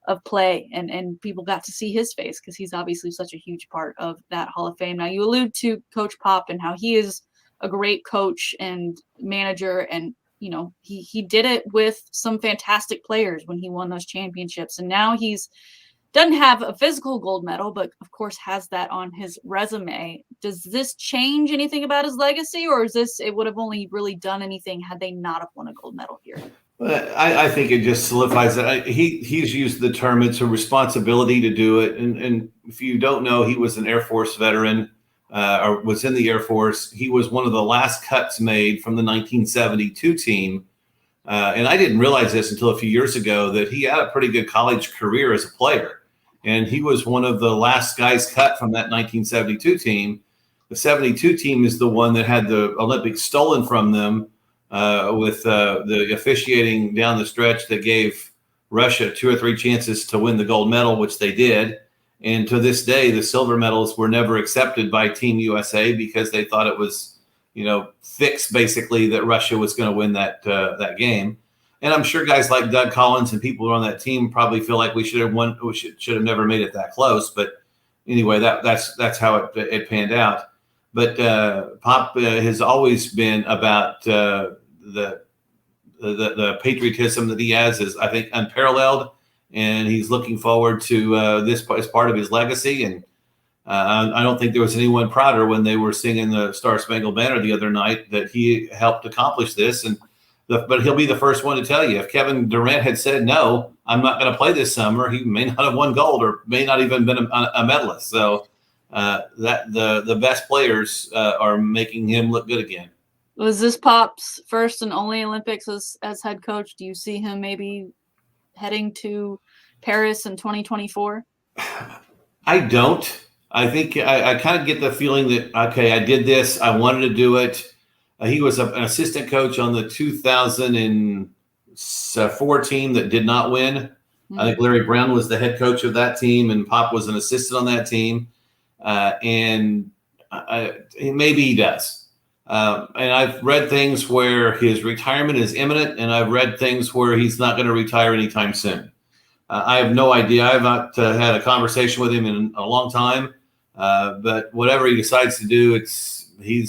of play, and people got to see his face because he's obviously such a huge part of that Hall of Fame. Now, you allude to Coach Pop and how he is a great coach and manager, and he did it with some fantastic players when he won those championships, and now he's doesn't have a physical gold medal, but of course has that on his resume. Does this change anything about his legacy, or is it would have only really done anything had they not have won a gold medal here? I think it just solidifies that he's used the term, it's a responsibility to do it. And if you don't know, he was an Air Force veteran, or was in the Air Force. He was one of the last cuts made from the 1972 team. And I didn't realize this until a few years ago, that he had a pretty good college career as a player. And he was one of the last guys cut from that 1972 team. The 72 team is the one that had the Olympics stolen from them with the officiating down the stretch that gave Russia 2 or 3 chances to win the gold medal, which they did. And to this day, the silver medals were never accepted by Team USA because they thought it was, fixed basically that Russia was going to win that game. And I'm sure guys like Doug Collins and people who are on that team probably feel like we should have won. We should have never made it that close. But anyway, that's how it panned out. But Pop has always been about the patriotism that he has is, I think, unparalleled, and he's looking forward to this as part of his legacy. And I don't think there was anyone prouder when they were singing the Star Spangled Banner the other night that he helped accomplish this. But he'll be the first one to tell you, if Kevin Durant had said, no, I'm not going to play this summer, he may not have won gold or may not even been a medalist. So that the best players are making him look good again. Was this Pop's first and only Olympics as head coach? Do you see him maybe heading to Paris in 2024? I don't. I think I kind of get the feeling that, okay, I did this. I wanted to do it. He was an assistant coach on the 2000 and 4 team that did not win. I think Larry Brown was the head coach of that team, and Pop was an assistant on that team. And maybe he does. And I've read things where his retirement is imminent, and I've read things where he's not going to retire anytime soon. I have no idea. I have not had a conversation with him in a long time. But whatever he decides to do, he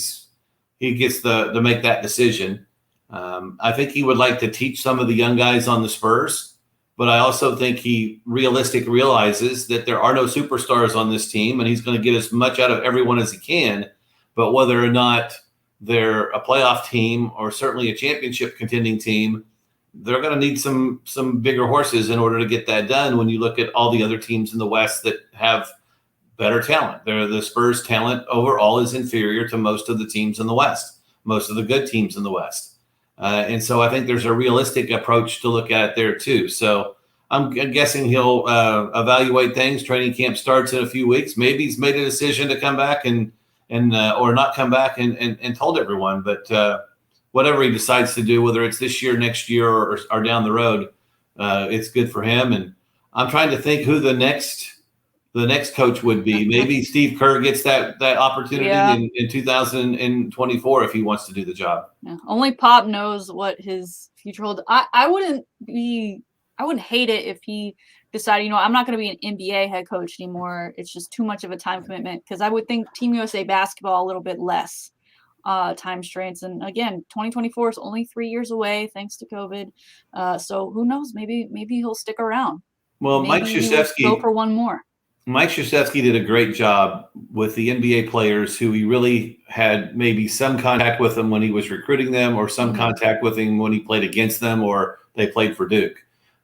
gets to make that decision. I think he would like to teach some of the young guys on the Spurs, but I also think he realizes that there are no superstars on this team, and he's going to get as much out of everyone as he can. But whether or not they're a playoff team or certainly a championship contending team, they're going to need some bigger horses in order to get that done. When you look at all the other teams in the West that have better talent, the Spurs' talent overall is inferior to most of the teams in the West, most of the good teams in the West. And so I think there's a realistic approach to look at it there too. So I'm guessing he'll evaluate things. Training camp starts in a few weeks. Maybe he's made a decision to come back and or not come back and told everyone. But whatever he decides to do, whether it's this year, next year, or down the road, it's good for him. And I'm trying to think who the next coach would be. Maybe Steve Kerr gets that opportunity in 2024 if he wants to do the job. Yeah. Only Pop knows what his future holds. I wouldn't hate it if he decided, I'm not going to be an NBA head coach anymore. It's just too much of a time commitment, because I would think Team USA basketball a little bit less time strains. And again, 2024 is only 3 years away thanks to COVID. So who knows? Maybe he'll stick around. Well, maybe Mike Krzyzewski go for one more. Mike Krzyzewski did a great job with the NBA players who he really had maybe some contact with them when he was recruiting them, or some contact with him when he played against them or they played for Duke.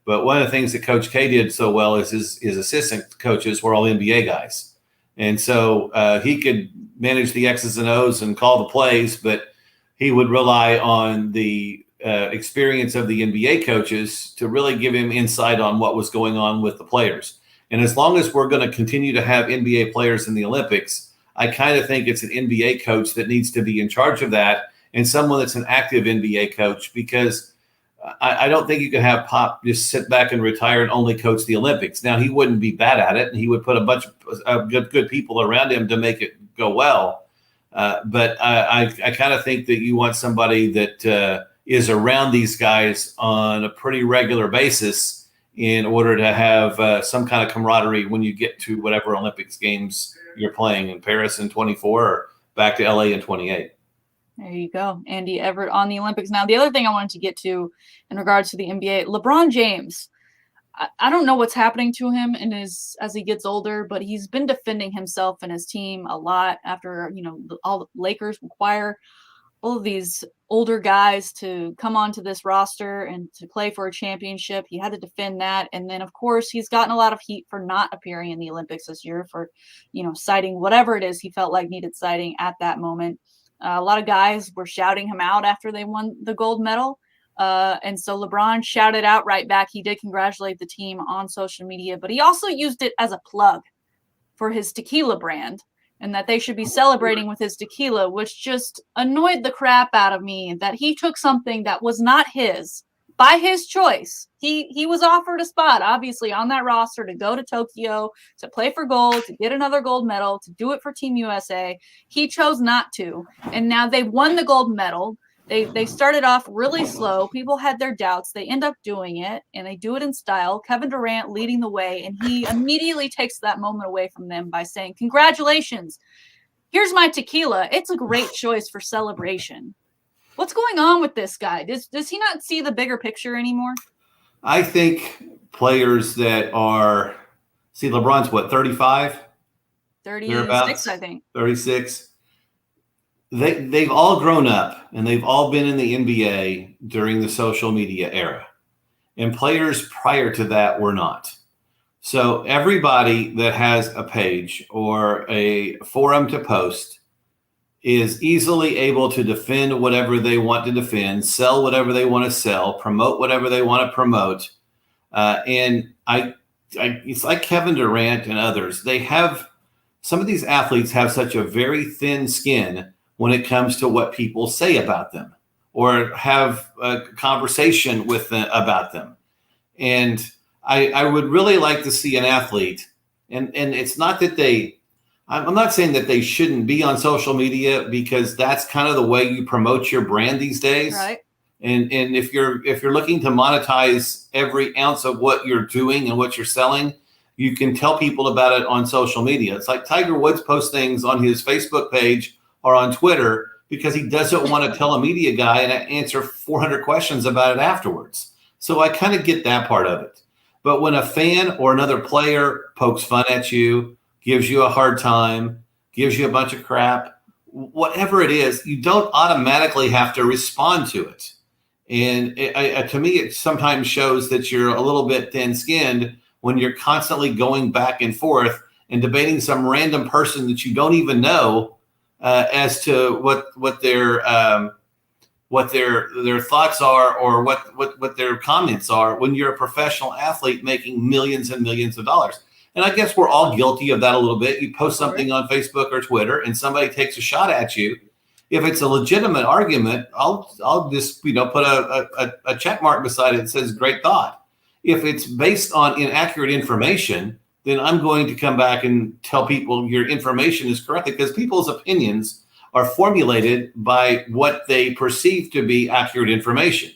But one of the things that Coach K did so well is his assistant coaches were all NBA guys. And so he could manage the X's and O's and call the plays, but he would rely on the experience of the NBA coaches to really give him insight on what was going on with the players. And as long as we're going to continue to have NBA players in the Olympics, I kind of think it's an NBA coach that needs to be in charge of that, and someone that's an active NBA coach, because I don't think you can have Pop just sit back and retire and only coach the Olympics. Now, he wouldn't be bad at it, and he would put a bunch of good people around him to make it go well. But I kind of think that you want somebody that is around these guys on a pretty regular basis in order to have some kind of camaraderie when you get to whatever Olympics games you're playing in Paris in 24 or back to LA in 28. There you go. Andy Everett on the Olympics. Now, the other thing I wanted to get to in regards to the NBA, LeBron James, I don't know what's happening to him as he gets older, but he's been defending himself and his team a lot after, all the Lakers require all of these older guys to come onto this roster and to play for a championship. He had to defend that. And then, of course, he's gotten a lot of heat for not appearing in the Olympics this year, for, citing whatever it is he felt like needed citing at that moment. A lot of guys were shouting him out after they won the gold medal. And so LeBron shouted out right back. He did congratulate the team on social media, but he also used it as a plug for his tequila brand, and that they should be celebrating with his tequila, which just annoyed the crap out of me, that he took something that was not his by his choice. He was offered a spot, obviously, on that roster to go to Tokyo, to play for gold, to get another gold medal, to do it for Team USA. He chose not to. And now they won the gold medal. They started off really slow. People had their doubts. They end up doing it, and they do it in style. Kevin Durant leading the way, and he immediately takes that moment away from them by saying, "Congratulations. Here's my tequila. It's a great choice for celebration." What's going on with this guy? Does he not see the bigger picture anymore? I think players that are – see, LeBron's what, 35? 36, I think. 36. They've all grown up, and they've all been in the NBA during the social media era. And players prior to that were not. So everybody that has a page or a forum to post is easily able to defend whatever they want to defend, sell whatever they want to sell, promote whatever they want to promote. And it's like Kevin Durant and others. Some of these athletes have such a very thin skin when it comes to what people say about them. or have a conversation with them about them. And I would really like to see an athlete, and it's not that I'm not saying that they shouldn't be on social media, because that's kind of the way you promote your brand these days. Right. And if you're looking to monetize every ounce of what you're doing and what you're selling, you can tell people about it on social media. It's like Tiger Woods posts things on his Facebook page or on Twitter because he doesn't want to tell a media guy and answer 400 questions about it afterwards. So I kind of get that part of it. But when a fan or another player pokes fun at you, gives you a hard time, gives you a bunch of crap, whatever it is, you don't automatically have to respond to it. And to me, it sometimes shows that you're a little bit thin-skinned when you're constantly going back and forth and debating some random person that you don't even know as to what their thoughts are, or what their comments are, when you're a professional athlete making millions and millions of dollars. And I guess we're all guilty of that a little bit. You post something on Facebook or Twitter and somebody takes a shot at you. If it's a legitimate argument, I'll just put a check mark beside it that says great thought. If it's based on inaccurate information, then I'm going to come back and tell people your information is correct, because people's opinions are formulated by what they perceive to be accurate information.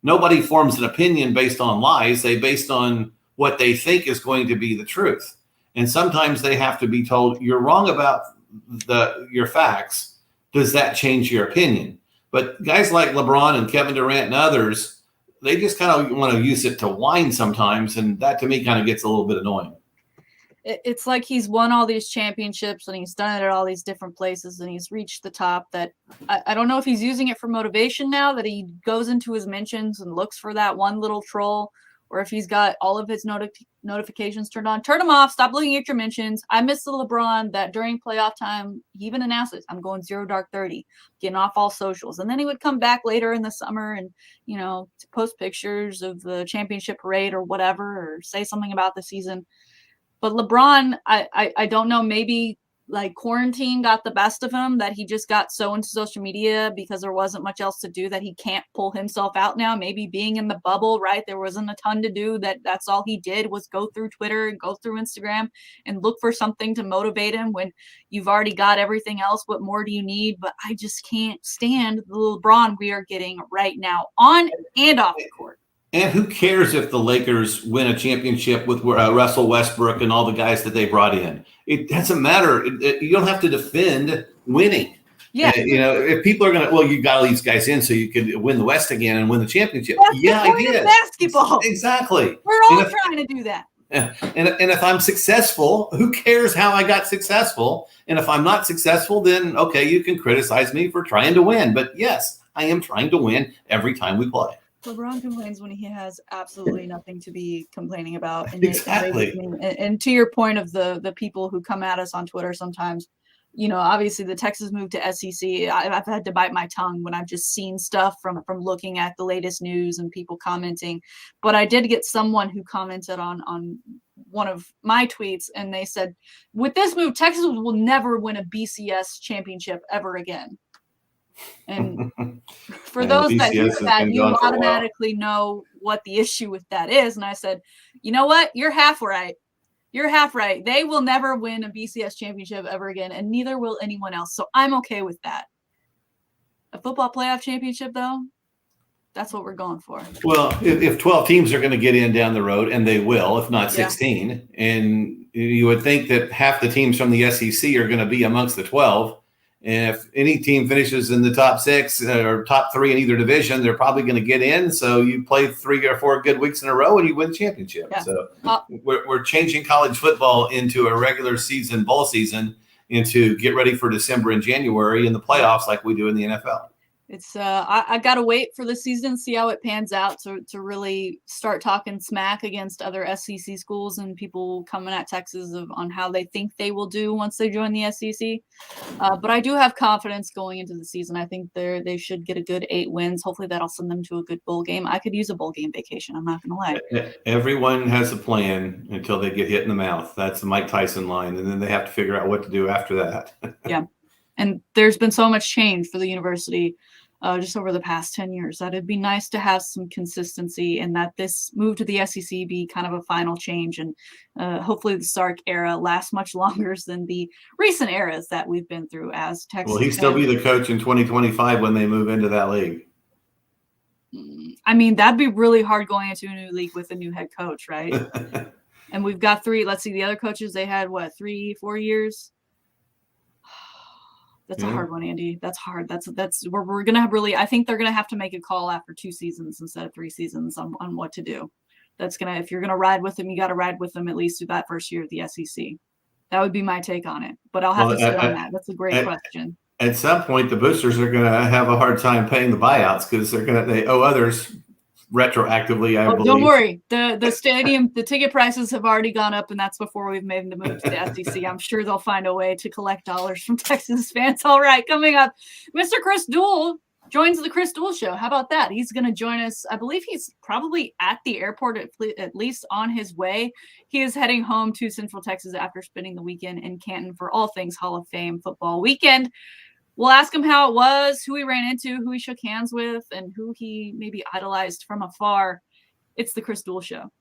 Nobody forms an opinion based on lies. They based on what they think is going to be the truth. And sometimes they have to be told, you're wrong about your facts. Does that change your opinion? But guys like LeBron and Kevin Durant and others, they just kind of want to use it to whine sometimes. And that to me kind of gets a little bit annoying. It's like he's won all these championships and he's done it at all these different places and he's reached the top, that I don't know if he's using it for motivation now, that he goes into his mentions and looks for that one little troll, or if he's got all of his notifications turned on. Turn them off. Stop looking at your mentions. I miss the LeBron that during playoff time, he even announced it. I'm going 0 dark 30, getting off all socials. And then he would come back later in the summer and, post pictures of the championship parade or whatever, or say something about the season. But LeBron, I don't know, maybe like quarantine got the best of him, that he just got so into social media because there wasn't much else to do that he can't pull himself out now. Maybe being in the bubble, right? There wasn't a ton to do, that's all he did was go through Twitter and go through Instagram and look for something to motivate him when you've already got everything else. What more do you need? But I just can't stand the LeBron we are getting right now on and off the court. And who cares if the Lakers win a championship with Russell Westbrook and all the guys that they brought in? It doesn't matter. You don't have to defend winning. Yeah. If people are going to, you got all these guys in so you could win the West again and win the championship. That's yeah, the point I did. Of basketball. Exactly. We're all trying to do that. And if I'm successful, who cares how I got successful? And if I'm not successful, then okay, you can criticize me for trying to win. But yes, I am trying to win every time we play. LeBron complains when he has absolutely nothing to be complaining about. And exactly. And to your point of the people who come at us on Twitter sometimes, obviously the Texas move to SEC, I've had to bite my tongue when I've just seen stuff from looking at the latest news and people commenting. But I did get someone who commented on one of my tweets, and they said, with this move, Texas will never win a BCS championship ever again. And for those that hear that, you automatically know what the issue with that is. And I said, you know what? You're half right. You're half right. They will never win a BCS championship ever again, and neither will anyone else. So I'm okay with that. A football playoff championship, though, that's what we're going for. Well, if 12 teams are going to get in down the road, and they will, if not 16, and you would think that half the teams from the SEC are going to be amongst the 12. And if any team finishes in the top 6 or top 3 in either division, they're probably going to get in. So you play 3 or 4 good weeks in a row and you win the championship. Yeah. So we're changing college football into a regular season, bowl season, into get ready for December and January in the playoffs like we do in the NFL. It's I got to wait for the season, see how it pans out to really start talking smack against other SEC schools and people coming at Texas on how they think they will do once they join the SEC. But I do have confidence going into the season. I think they should get a good 8 wins. Hopefully that'll send them to a good bowl game. I could use a bowl game vacation. I'm not going to lie. Everyone has a plan until they get hit in the mouth. That's the Mike Tyson line. And then they have to figure out what to do after that. Yeah. And there's been so much change for the university. just over the past 10 years. That it'd be nice to have some consistency, and that this move to the SEC be kind of a final change, and hopefully the Sark era lasts much longer than the recent eras that we've been through as Texas. Will he still be the coach in 2025 when they move into that league? I mean, that'd be really hard going into a new league with a new head coach, right? And we've got 3. Let's see, the other coaches, they had what, 3-4 years? That's a hard one, Andy. That's hard. That's we're gonna have really. I think they're gonna have to make a call after 2 seasons instead of 3 seasons on what to do. That's gonna, if you're gonna ride with them, you got to ride with them at least through that first year of the SEC. That would be my take on it. But I'll have to sit on that. That's a great question. At some point, the boosters are going to have a hard time paying the buyouts because they owe others retroactively. I believe. Don't worry. The stadium, the ticket prices have already gone up, and that's before we've made the move to the SEC. I'm sure they'll find a way to collect dollars from Texas fans. All right, coming up, Mr. Chris Duel joins the Chris Duel Show. How about that? He's going to join us. I believe he's probably at the airport, at least on his way. He is heading home to Central Texas after spending the weekend in Canton for all things Hall of Fame football weekend. We'll ask him how it was, who he ran into, who he shook hands with, and who he maybe idolized from afar. It's the Chris Duel Show.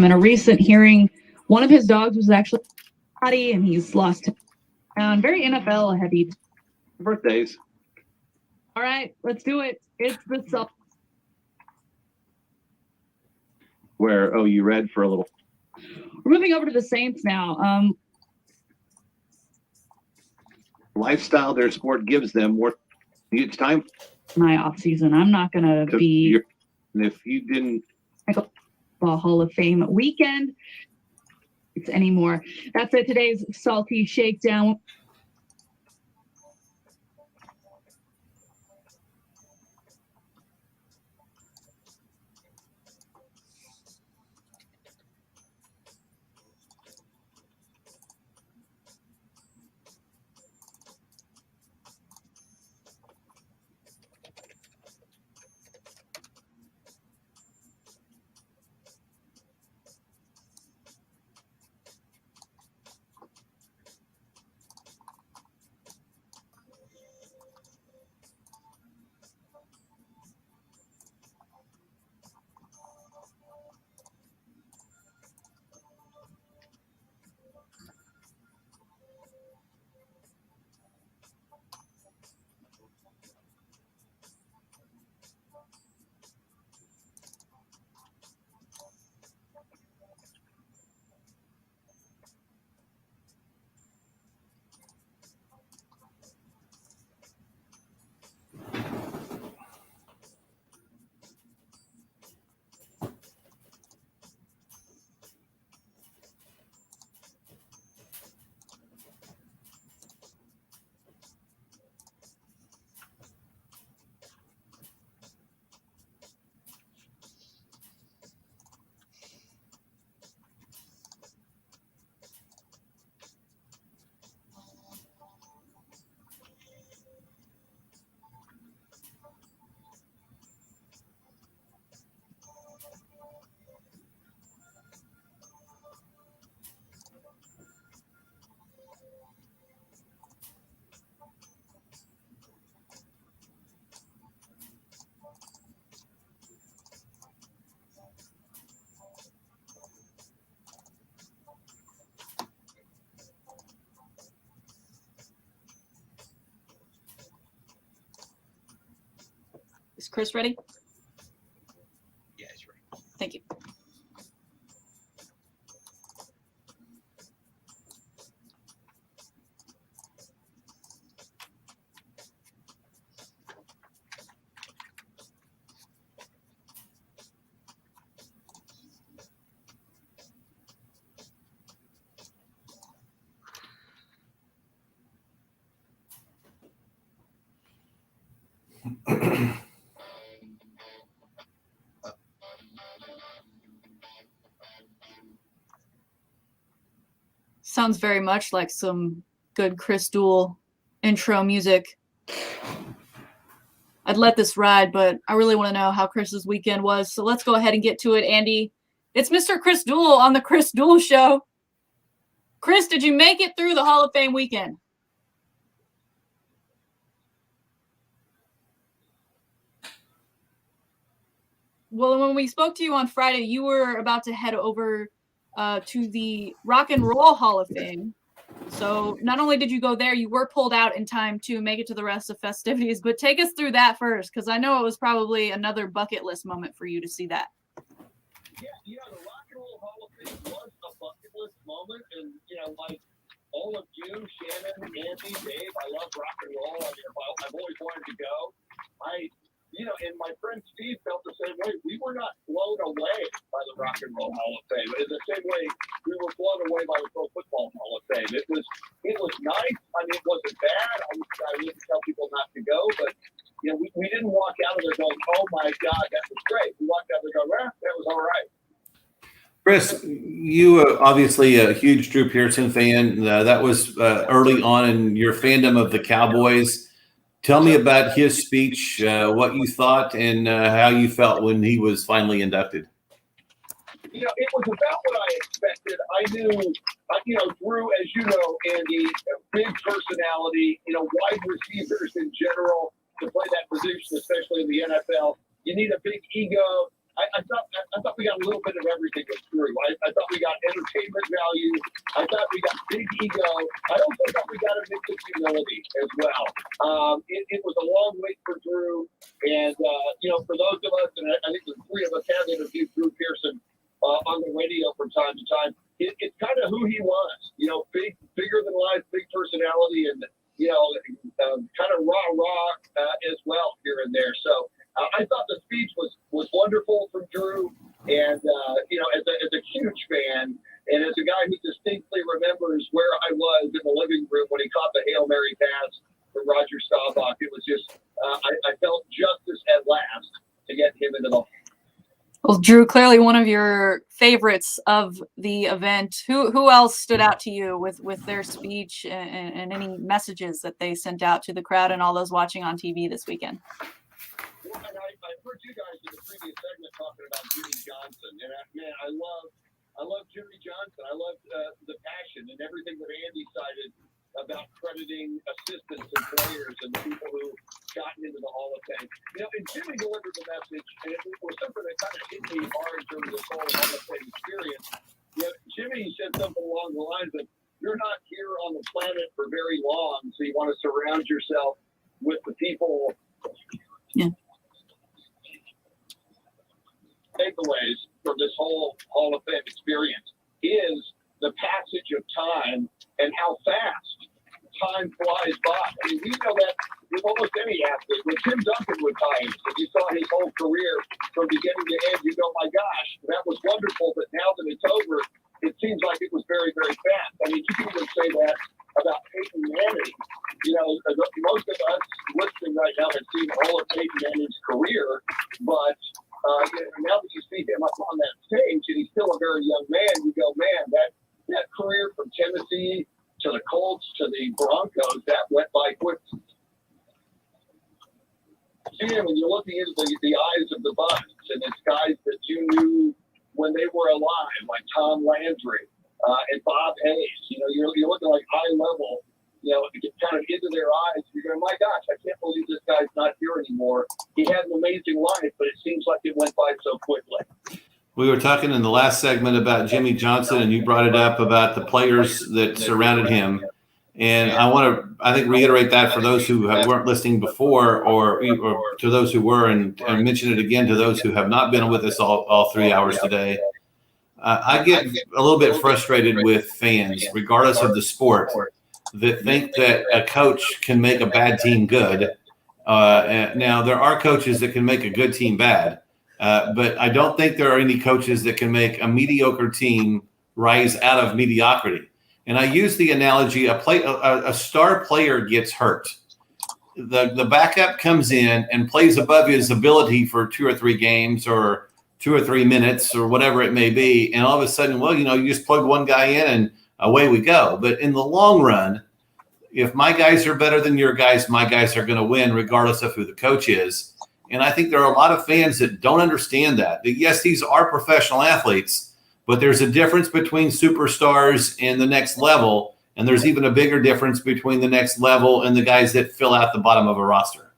In a recent hearing, one of his dogs was actually body, and he's lost very NFL heavy. Birthdays. All right, let's do it. It's the song. Where, oh, you read for a little. We're moving over to the Saints now. Lifestyle their sport gives them more. It's time. My off season. I'm not gonna be. If you didn't. Hall of Fame weekend. It's anymore. That's it. Today's Salty Shakedown. Is Chris ready? Yeah, he's ready. Thank you. Sounds very much like some good Chris Duel intro music. I'd let this ride, but I really want to know how Chris's weekend was. So let's go ahead and get to it, Andy. It's Mr. Chris Duel on the Chris Duel Show. Chris, did you make it through the Hall of Fame weekend? Well, when we spoke to you on Friday, you were about to head over to the Rock and Roll Hall of Fame. So not only did you go there, you were pulled out in time to make it to the rest of festivities. But take us through that first, because I know it was probably another bucket list moment for you to see that. Yeah, the Rock and Roll Hall of Fame was a bucket list moment. And, like all of you, Shannon, Andy, Dave, I love rock and roll. I mean, I've always wanted to go. And my friend Steve felt the same way. We were not blown away by the Rock and Roll Hall of Fame. In the same way we were blown away by the Pro Football Hall of Fame. It was nice. I mean, it wasn't bad. I wouldn't tell people not to go, but we didn't walk out of there going, "Oh my God, that was great." We walked out there going, "That was all right." Chris, you are obviously a huge Drew Pearson fan. That was early on in your fandom of the Cowboys. Tell me about his speech, what you thought, and how you felt when he was finally inducted. It was about what I expected. I knew, Drew, as you know, Andy, a big personality, wide receivers in general to play that position, especially in the NFL. You need a big ego. I thought we got a little bit of everything with Drew. I thought we got entertainment value. I thought we got big ego. I also thought we got a mix of humility as well. It was a long wait for Drew. And, for those of us, and I think the three of us have interviewed Drew Pearson on the radio from time to time, it's kind of who he was. Bigger than life, big personality, and, kind of rah-rah as well here and there. So, I thought the speech was wonderful from Drew, and as a huge fan, and as a guy who distinctly remembers where I was in the living room when he caught the Hail Mary pass from Roger Staubach, it was just I felt justice at last to get him into the. Well, Drew, clearly one of your favorites of the event. Who else stood out to you with their speech and any messages that they sent out to the crowd and all those watching on TV this weekend? Well, and I heard you guys in the previous segment talking about Jimmy Johnson, and I love Jimmy Johnson. I love the passion and everything that Andy cited about crediting assistants and players and the people who gotten into the Hall of Fame. And Jimmy delivered the message, and it was something that kind of hit me hard during this whole Hall of Fame experience. Jimmy said something along the lines of, "You're not here on the planet for very long, so you want to surround yourself with the people." Yeah. Takeaways from this whole Hall of Fame experience is the passage of time and how fast time flies by. I mean, we know that with almost any athlete. When Tim Duncan retires, and you saw his whole career from beginning to end, you go, "My gosh, that was wonderful," but now that it's over, it seems like it was very, very fast. I mean, you can even say that about Peyton Manning. Most of us listening right now have seen all of Peyton Manning's career, but now that you see him up on that stage and he's still a very young man, you go, man, that career from Tennessee to the Colts to the Broncos, that went by quick. See him and you're looking into the eyes of the Bucs, and it's guys that you knew when they were alive, like Tom Landry and Bob Hayes. You're looking like high level, kind of into their eyes. You're going, "My gosh, I can't believe this guy's not here anymore. He had an amazing life, but it seems like it went by so quickly." We were talking in the last segment about Jimmy Johnson, and you brought it up about the players that surrounded him. And I want to, I think, reiterate that for those who weren't listening before, or to those who were, and mention it again to those who have not been with us all 3 hours today. I get a little bit frustrated with fans, regardless of the sport, that think that a coach can make a bad team good. Now, there are coaches that can make a good team bad, but I don't think there are any coaches that can make a mediocre team rise out of mediocrity. And I use the analogy, a star player gets hurt. the backup comes in and plays above his ability for 2 or 3 games or 2 or 3 minutes or whatever it may be, and all of a sudden, well, you just plug one guy in and away we go. But in the long run, if my guys are better than your guys, my guys are going to win regardless of who the coach is. And I think there are a lot of fans that don't understand that. Yes, these are professional athletes, but there's a difference between superstars and the next level. And there's even a bigger difference between the next level and the guys that fill out the bottom of a roster.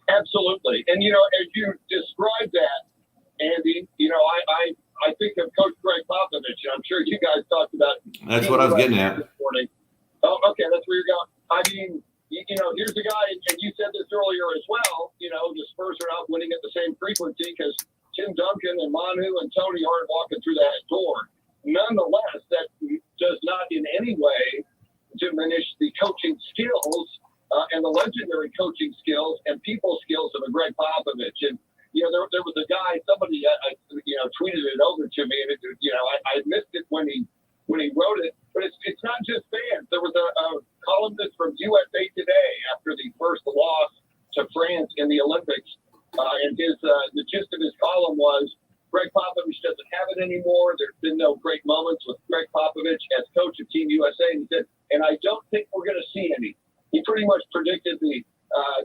Absolutely. And, as you described that, Andy, I think of Coach Greg Popovich, and I'm sure you guys talked about. That's what I was getting at. This morning. Oh, okay, that's where you're going. I mean, here's a guy, and you said this earlier as well, the Spurs are not winning at the same frequency because Tim Duncan and Manu and Tony aren't walking through that door. Nonetheless, that does not in any way diminish the coaching skills and the legendary coaching skills and people skills of a Greg Popovich. And, there was a guy, somebody, tweeted it over to me, and, I missed it when he wrote it. But it's not just fans. There was a columnist from USA Today after the first loss to France in the Olympics. And the gist of his column was, Greg Popovich doesn't have it anymore. There's been no great moments with Greg Popovich as coach of Team USA. And he said, and I don't think we're going to see any. He pretty much predicted the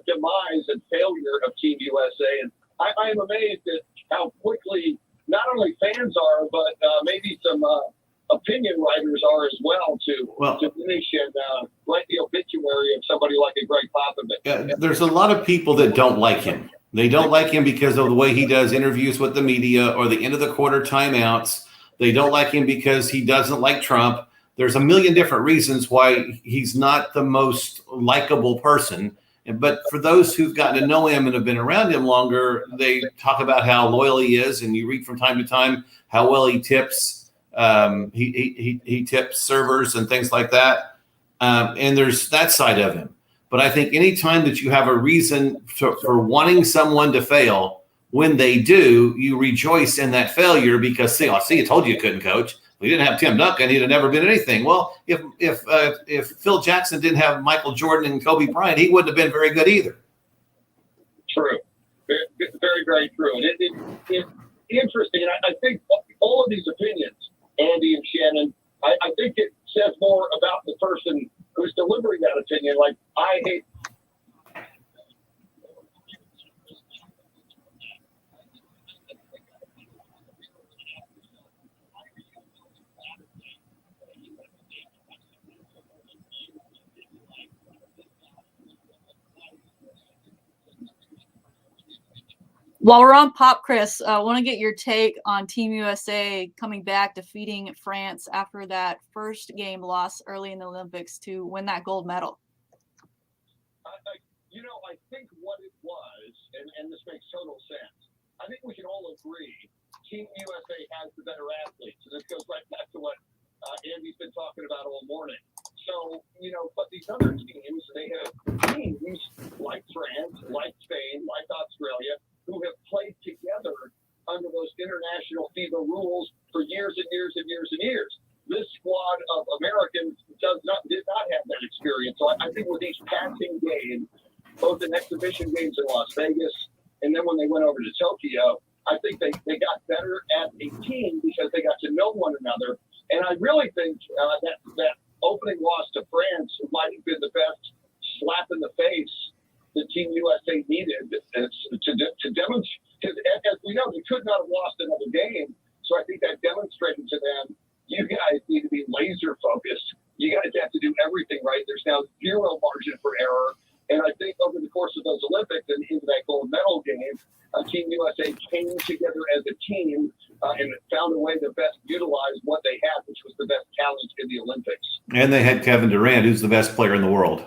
demise and failure of Team USA. And I am amazed at how quickly not only fans are, but maybe some opinion writers are as well to diminish and write the obituary of somebody like a Greg Popovich. Yeah, there's a lot of people that don't like him. They don't like him because of the way he does interviews with the media or the end of the quarter timeouts. They don't like him because he doesn't like Trump. There's a million different reasons why he's not the most likable person. But for those who've gotten to know him and have been around him longer, they talk about how loyal he is, and you read from time to time how well he tips. He tips servers and things like that. And there's that side of him. But I think any time that you have a reason for wanting someone to fail, when they do, you rejoice in that failure because, see, I told you couldn't coach. We didn't have Tim Duncan. He'd have never been anything. Well, if Phil Jackson didn't have Michael Jordan and Kobe Bryant, he wouldn't have been very good either. True. Very, very, very true. And it's interesting. And I think all of these opinions, Andy and Shannon, I think it says more about the person who's delivering that opinion. Like, I hate. While we're on Pop, Chris, I want to get your take on Team USA coming back, defeating France after that first game loss early in the Olympics to win that gold medal. I think what it was, and this makes total sense, I think we can all agree Team USA has the better athletes. And this goes right back to what Andy's been talking about all morning. So, but these other teams, they have teams like France, like Spain, like Australia, who have played together under those international FIBA rules for years and years and years and years. This squad of Americans did not have that experience. So I think with each passing game, both in exhibition games in Las Vegas and then when they went over to Tokyo, I think they got better as a team because they got to know one another. And I really think that opening loss to France might have been the best slap in the face the Team USA needed to demonstrate. Because as we know, they could not have lost another game. So I think that demonstrated to them, you guys need to be laser focused. You guys have to do everything right. There's now zero margin for error. And I think over the course of those Olympics and into that gold medal game, Team USA came together as a team and found a way to best utilize what they had, which was the best talent in the Olympics. And they had Kevin Durant, who's the best player in the world.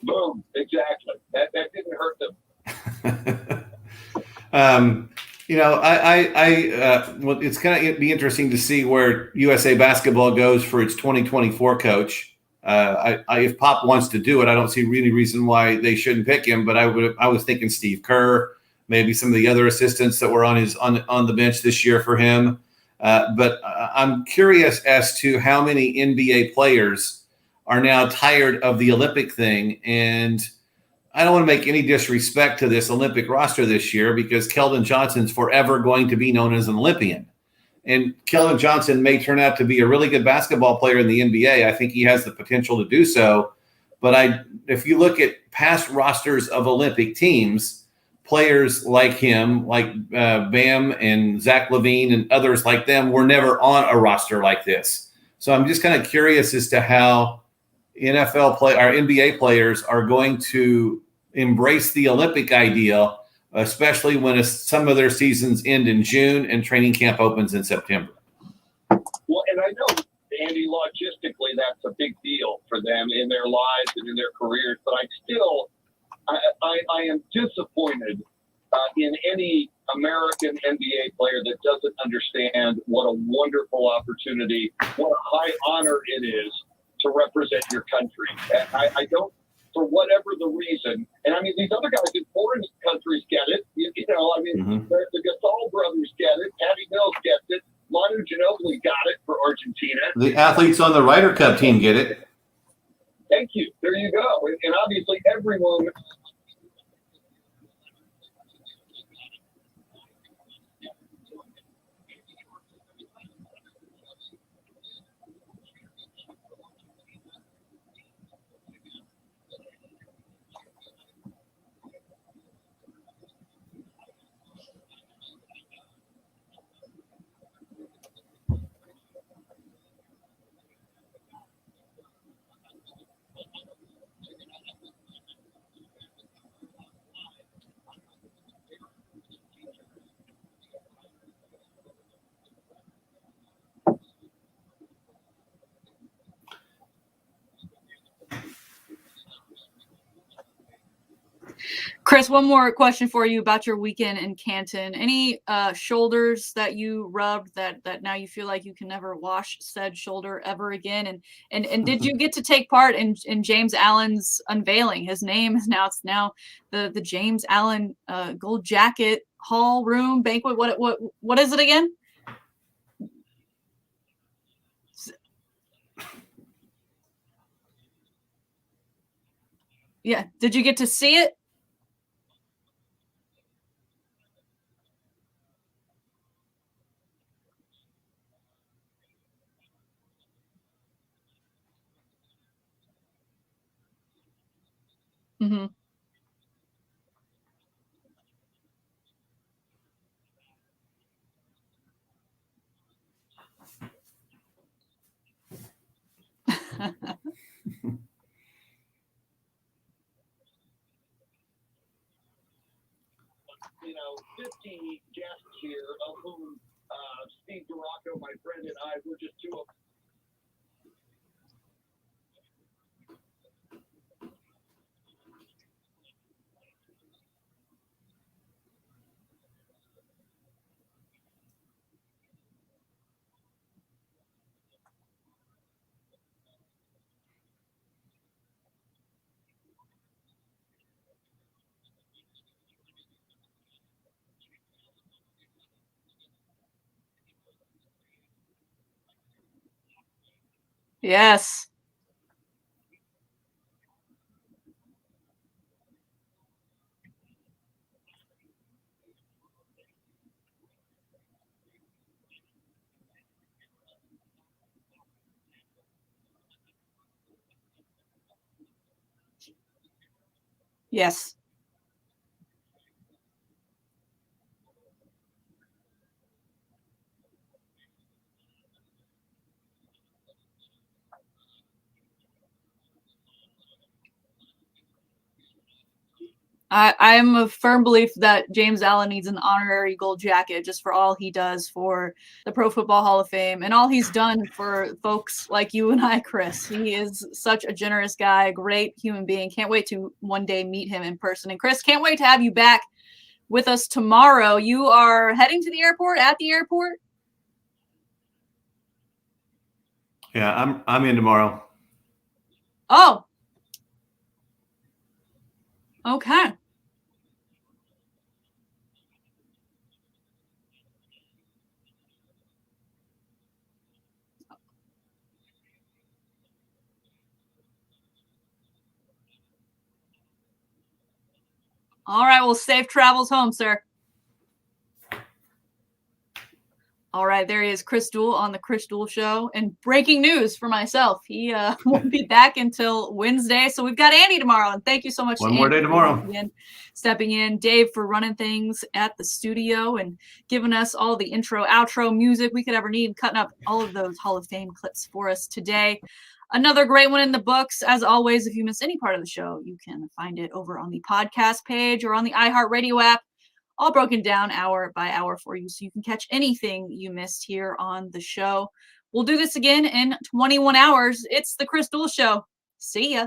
Boom, exactly. That didn't hurt them. Well, it's going to be interesting to see where USA basketball goes for its 2024 coach. If Pop wants to do it, I don't see any reason why they shouldn't pick him. But I was thinking Steve Kerr, maybe some of the other assistants that were on the bench this year for him. But I'm curious as to how many NBA players are now tired of the Olympic thing. And I don't want to make any disrespect to this Olympic roster this year because Keldon Johnson's forever going to be known as an Olympian. And Keldon Johnson may turn out to be a really good basketball player in the NBA. I think he has the potential to do so. But if you look at past rosters of Olympic teams, players like him, like Bam and Zach LaVine and others like them, were never on a roster like this. So I'm just kind of curious as to how NBA players are going to embrace the Olympic ideal, especially when some of their seasons end in June and training camp opens in September. Well, and I know, Andy, logistically, that's a big deal for them in their lives and in their careers. But I am disappointed in any American NBA player that doesn't understand what a wonderful opportunity, what a high honor it is to represent your country. I don't, for whatever the reason, and I mean, these other guys in foreign countries get it. The Gasol brothers get it. Patty Mills gets it. Manu Ginobili got it for Argentina. The athletes on the Ryder Cup team get it. Thank you. There you go. And obviously everyone. Chris, one more question for you about your weekend in Canton. Any shoulders that you rubbed that now you feel like you can never wash said shoulder ever again? And did you get to take part in James Allen's unveiling? His name is now the James Allen Gold Jacket Hall Room Banquet. What is it again? Yeah. Did you get to see it? Mm-hmm. You know, 50 guests here, of whom Steve Duraco, my friend, and I were just two of. Yes. Yes. I am a firm belief that James Allen needs an honorary gold jacket just for all he does for the Pro Football Hall of Fame and all he's done for folks like you and I, Chris. He is such a generous guy, a great human being. Can't wait to one day meet him in person. And Chris, can't wait to have you back with us tomorrow. You are heading to the airport, at the airport? Yeah, I'm in tomorrow. Oh. Okay. All right. Well, safe travels home, sir. All right, there he is, Chris Duel on the Chris Duel Show. And breaking news for myself, he won't be back until Wednesday. So we've got Andy tomorrow. And thank you so much One to more Andy day tomorrow. Again, stepping in, Dave for running things at the studio and giving us all the intro, outro music we could ever need, cutting up all of those Hall of Fame clips for us today. Another great one in the books. As always, if you miss any part of the show, you can find it over on the podcast page or on the iHeartRadio app, all broken down hour by hour for you so you can catch anything you missed here on the show. We'll do this again in 21 hours. It's the Chris Duel Show. See ya.